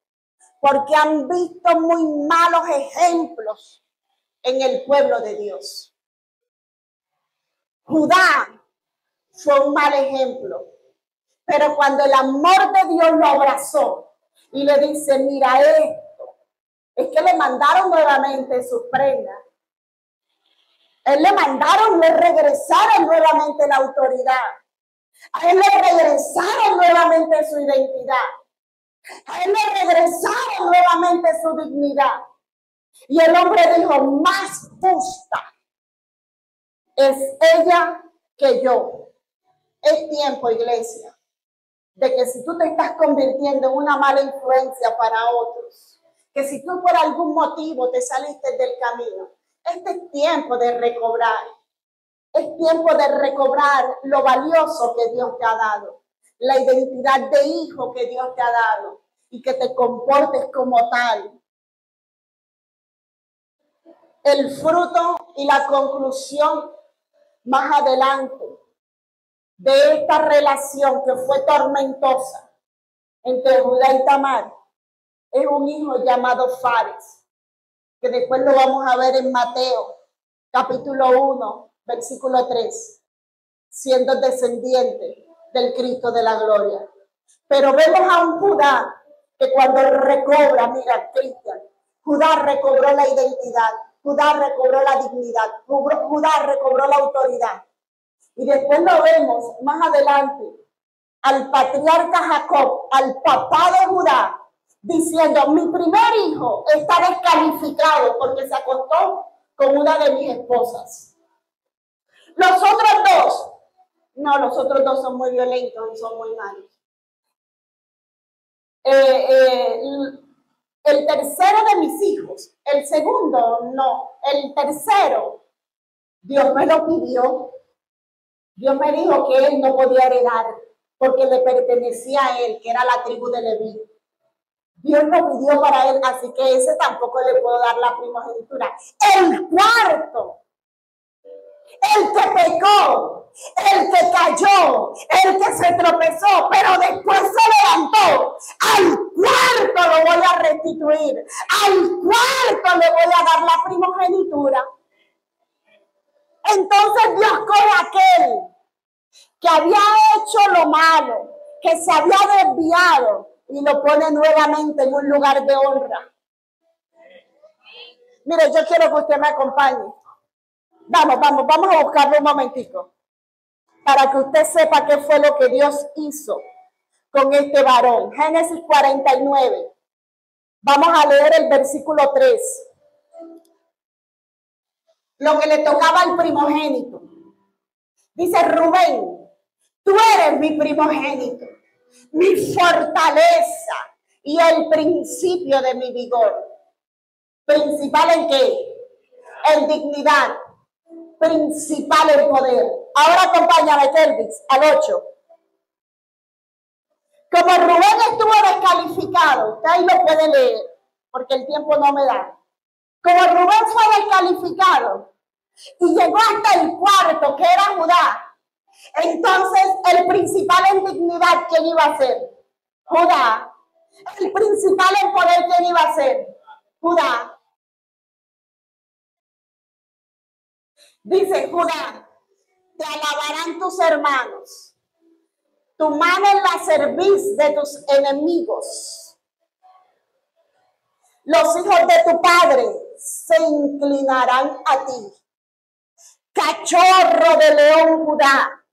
porque han visto muy malos ejemplos en el pueblo de Dios. Judá fue un mal ejemplo, pero cuando el amor de Dios lo abrazó y le dice, mira esto, es que le mandaron nuevamente sus prendas. Él le mandaron, le regresaron nuevamente la autoridad. A él le regresaron nuevamente su identidad. A él le regresaron nuevamente su dignidad. Y el hombre dijo, más justa es ella que yo. Es tiempo, iglesia, de que si tú te estás convirtiendo en una mala influencia para otros, que si tú por algún motivo te saliste del camino, este es tiempo de recobrar. Es tiempo de recobrar lo valioso que Dios te ha dado, la identidad de hijo que Dios te ha dado y que te comportes como tal. El fruto y la conclusión más adelante de esta relación que fue tormentosa entre Judá y Tamar es un hijo llamado Fares, que después lo vamos a ver en Mateo, capítulo 1, versículo 3, siendo descendiente del Cristo de la gloria. Pero vemos a un Judá que cuando recobra, mira, Cristian, Judá recobró la identidad, Judá recobró la dignidad, Judá recobró la autoridad. Y después lo vemos más adelante al patriarca Jacob, al papá de Judá, diciendo, mi primer hijo está descalificado porque se acostó con una de mis esposas. Los otros dos son muy violentos y son muy malos. El tercero de mis hijos, el segundo no, el tercero, Dios me lo pidió. Dios me dijo que él no podía heredar porque le pertenecía a él, que era la tribu de Leví. Dios lo pidió para él, así que ese tampoco le puedo dar la primogenitura. El cuarto, el que pecó, el que cayó, el que se tropezó, pero después se levantó, al cuarto lo voy a restituir, al cuarto le voy a dar la primogenitura. Entonces Dios coge a aquel que había hecho lo malo, que se había desviado y lo pone nuevamente en un lugar de honra. Mire, yo quiero que usted me acompañe. Vamos a buscarlo un momentico para que usted sepa qué fue lo que Dios hizo con este varón. Génesis 49. Vamos a leer el versículo 3. lo que le tocaba al primogénito. Dice Rubén, tú eres mi primogénito, mi fortaleza y el principio de mi vigor. ¿Principal en qué? En dignidad. Principal en poder. Ahora acompáñame, Kelvis, al 8. Como Rubén estuvo descalificado, usted ahí lo puede leer, porque el tiempo no me da. Como Rubén fue descalificado y llegó hasta el cuarto, que era Judá, entonces el principal en dignidad, ¿quién iba a ser? Judá. El principal en poder, ¿quién iba a ser? Judá. Dice Judá, te alabarán tus hermanos, tu mano en la cerviz de tus enemigos. Los hijos de tu padre se inclinarán a ti. Cachorro de león Judá,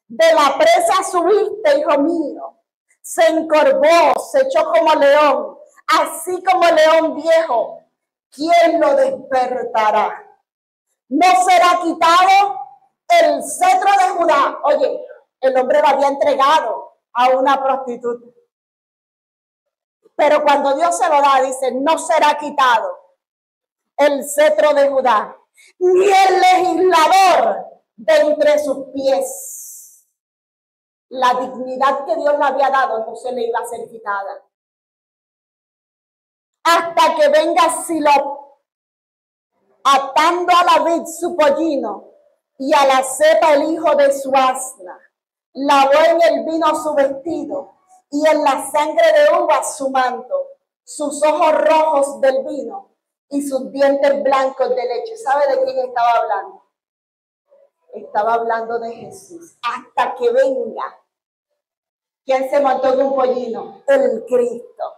de la presa subiste, hijo mío. Se encorvó, se echó como león, así como león viejo. ¿Quién lo despertará? No será quitado el cetro de Judá. Oye, el hombre lo había entregado a una prostituta. Pero cuando Dios se lo da, dice, no será quitado el cetro de Judá, ni el legislador de entre sus pies. La dignidad que Dios le había dado no se le iba a ser quitada. Hasta que venga Silo, atando a la vid su pollino y a la cepa el hijo de su asna. Lavó en el vino su vestido y en la sangre de uvas su manto, sus ojos rojos del vino y sus dientes blancos de leche. ¿Sabe de quién estaba hablando? Estaba hablando de Jesús. Hasta que venga. ¿Quién se montó en un pollino? El Cristo.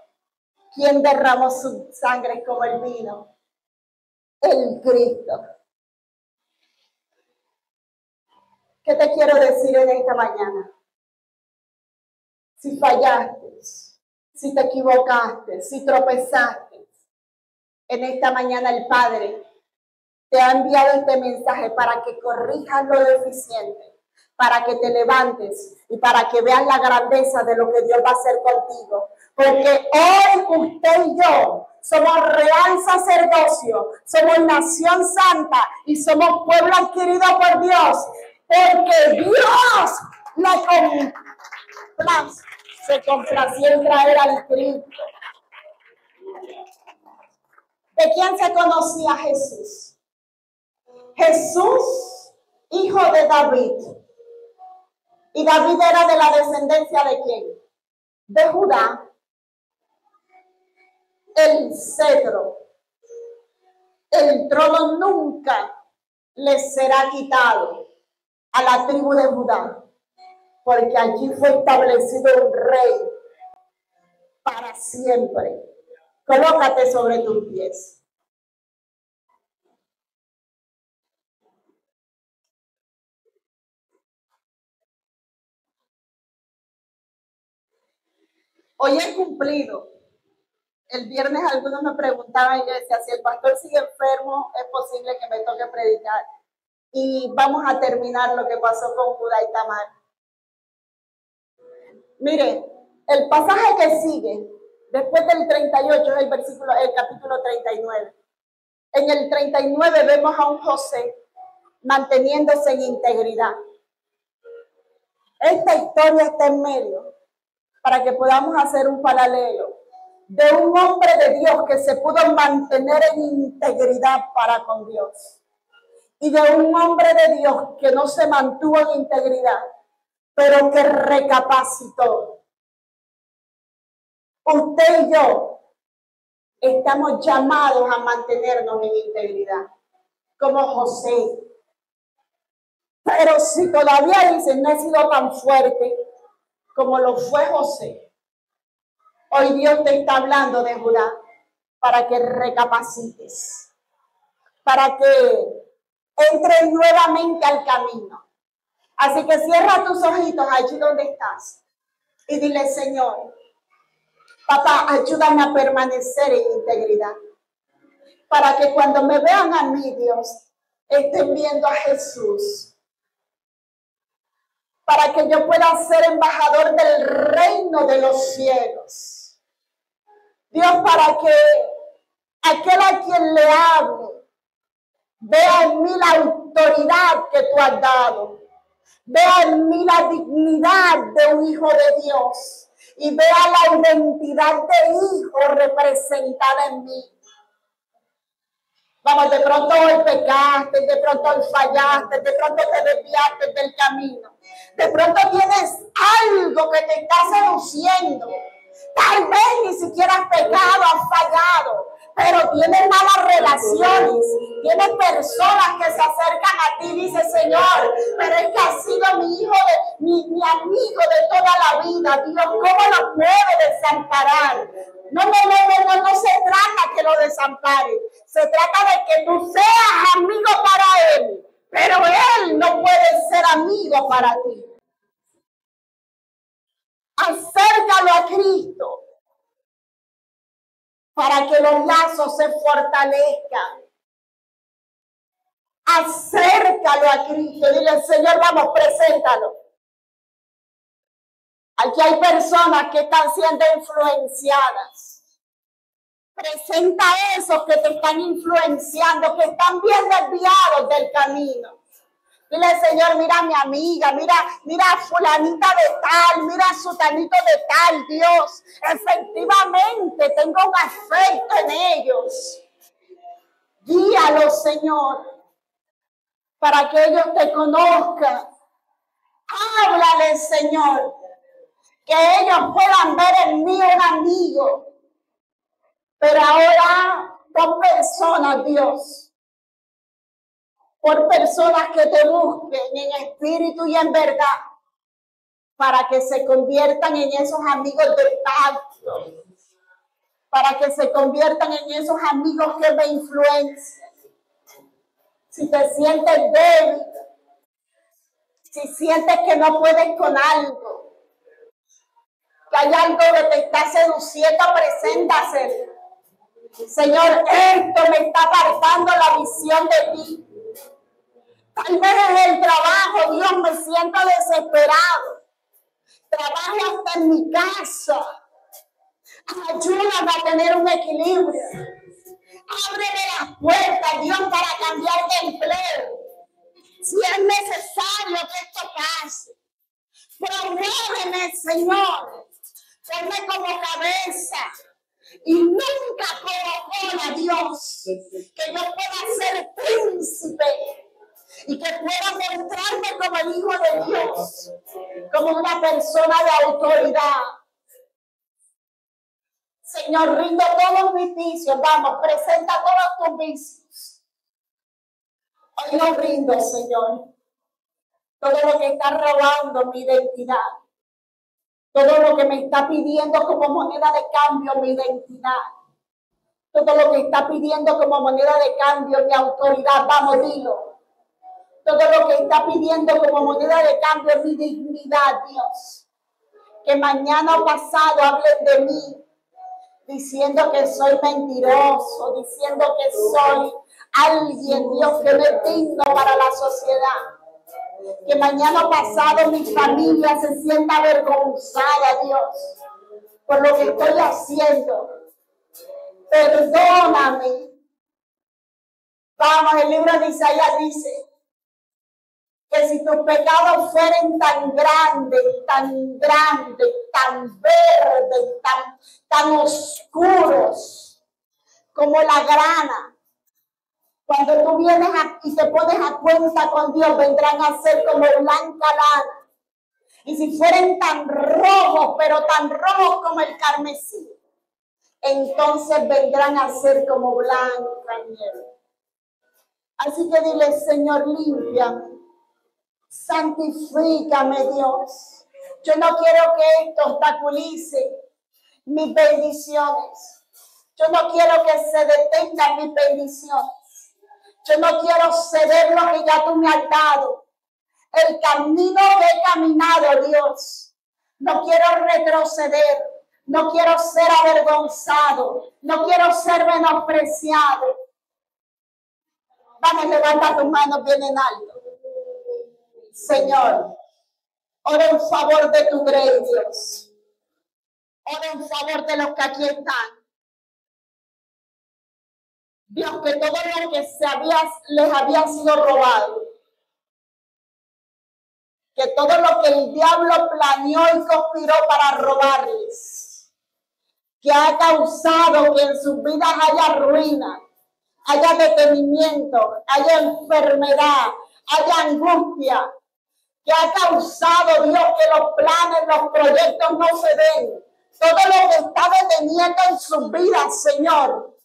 ¿Quién derramó su sangre como el vino? El Cristo. ¿Qué te quiero decir en esta mañana? Si fallaste, si te equivocaste, si tropezaste, en esta mañana el Padre te ha enviado este mensaje para que corrijas lo deficiente, para que te levantes y para que veas la grandeza de lo que Dios va a hacer contigo. Porque hoy usted y yo somos real sacerdocio, somos nación santa y somos pueblo adquirido por Dios. Porque Dios se complació en traer al Cristo. ¿De quién se conocía Jesús? Jesús, hijo de David. ¿Y David era de la descendencia de quién? De Judá. El cetro, el trono nunca le será quitado a la tribu de Judá, porque allí fue establecido un rey para siempre. Colócate sobre tus pies. Hoy he cumplido. El viernes algunos me preguntaban y yo decía, si el pastor sigue enfermo, es posible que me toque predicar. Y vamos a terminar lo que pasó con Judá y Tamar. Mire, el pasaje que sigue, después del 38, es el capítulo 39. En el 39 vemos a un José manteniéndose en integridad. Esta historia está en medio para que podamos hacer un paralelo de un hombre de Dios que se pudo mantener en integridad para con Dios y de un hombre de Dios que no se mantuvo en integridad, pero que recapacitó. Usted y yo estamos llamados a mantenernos en integridad, como José. Pero si todavía dicen, no he sido tan fuerte como lo fue José, hoy Dios te está hablando de Judá para que recapacites, para que entres nuevamente al camino. Así que cierra tus ojitos allí donde estás y dile, Señor, papá, ayúdame a permanecer en integridad, para que cuando me vean a mí, Dios, estén viendo a Jesús, para que yo pueda ser embajador del reino de los cielos. Dios, para que aquel a quien le hable vea en mí la autoridad que tú has dado, vea en mí la dignidad de un hijo de Dios y vea la identidad de hijo representada en mí. Vamos, de pronto hoy pecaste, de pronto hoy fallaste, de pronto te desviaste del camino. De pronto tienes algo que te está seduciendo. Tal vez ni siquiera has pecado, has fallado, pero tienes malas relaciones, tienes personas que se acercan a ti y dicen, Señor, pero es que ha sido mi hijo, mi amigo de toda la vida. Dios, ¿cómo lo puedo desamparar? No se trata que lo desampare. Se trata de que tú seas amigo para él, pero él no puede ser amigo para ti. Acércalo a Cristo para que los lazos se fortalezcan. Acércalo a Cristo. Dile, Señor, vamos, preséntalo. Aquí hay personas que están siendo influenciadas. Presenta a esos que te están influenciando, que están bien desviados del camino. Dile, Señor, mira a mi amiga, mira a fulanita de tal, mira a sutanito de tal, Dios. Efectivamente, tengo un afecto en ellos. Guíalos, Señor, para que ellos te conozcan. Háblales, Señor, que ellos puedan ver en mí un amigo. Pero ahora, por personas, Dios, por personas que te busquen en espíritu y en verdad, para que se conviertan en esos amigos de pacto, para que se conviertan en esos amigos que me influencian. Si te sientes débil, si sientes que no puedes con algo, que hay algo que te está seduciendo, preséntaselo. Señor, esto me está apartando la visión de ti. Tal vez en el trabajo, Dios, me siento desesperado. Trabajo hasta en mi casa. Ayúdame a tener un equilibrio. Ábreme las puertas, Dios, para cambiar de empleo. Si es necesario que esto pase. Promuéveme, Señor. Ponme como cabeza. Y nunca como cola, Dios. Que yo pueda ser príncipe. Y que pueda mostrarme como el Hijo de Dios, como una persona de autoridad. Señor, rindo todos mis vicios. Vamos, presenta todos tus vicios. Hoy los rindo, Señor. Todo lo que está robando mi identidad. Todo lo que me está pidiendo como moneda de cambio mi identidad. Todo lo que está pidiendo como moneda de cambio mi autoridad. Vamos, dilo. Todo lo que está pidiendo como moneda de cambio mi dignidad, Dios. Que mañana o pasado hablen de mí, diciendo que soy mentiroso, diciendo que soy alguien, Dios, que no es digno para la sociedad. Que mañana o pasado mi familia se sienta avergonzada, Dios, por lo que estoy haciendo. Perdóname. Vamos, el libro de Isaías dice que si tus pecados fueren tan grandes, tan verdes, tan oscuros como la grana, cuando tú vienes y te pones a cuenta con Dios, vendrán a ser como blanca lana. Y si fueren tan rojos, pero tan rojos como el carmesí, entonces vendrán a ser como blanca nieve. Así que dile, Señor, límpiame. Santifícame, Dios. Yo no quiero que esto obstaculice mis bendiciones. Yo no quiero que se detengan mis bendiciones. Yo no quiero ceder lo que ya tú me has dado. El camino que he caminado, Dios. No quiero retroceder. No quiero ser avergonzado. No quiero ser menospreciado. Vamos, levanta tus manos bien en alto. Señor, ora en favor de tu grey, Dios. Ora en favor de los que aquí están. Dios, que todo lo que les había sido robado, que todo lo que el diablo planeó y conspiró para robarles, que ha causado que en sus vidas haya ruina, haya detenimiento, haya enfermedad, haya angustia, que ha causado, Dios, que los planes, los proyectos no se den. Todo lo que está deteniendo en sus vidas, Señor.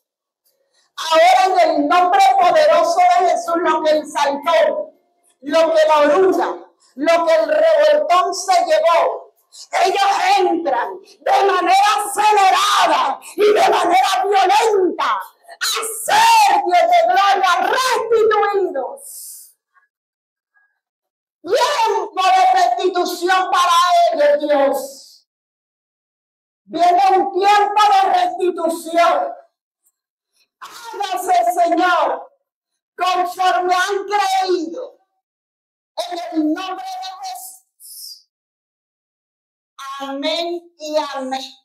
Ahora en el nombre poderoso de Jesús, lo que el saltón, lo que la oruga, lo que el revoltón se llevó, ellos entran de manera acelerada y de manera violenta a ser, Dios de gloria, restituidos. Tiempo de restitución para ellos, Dios. Viene un tiempo de restitución. Hágase, Señor, conforme han creído, en el nombre de Jesús. Amén y amén.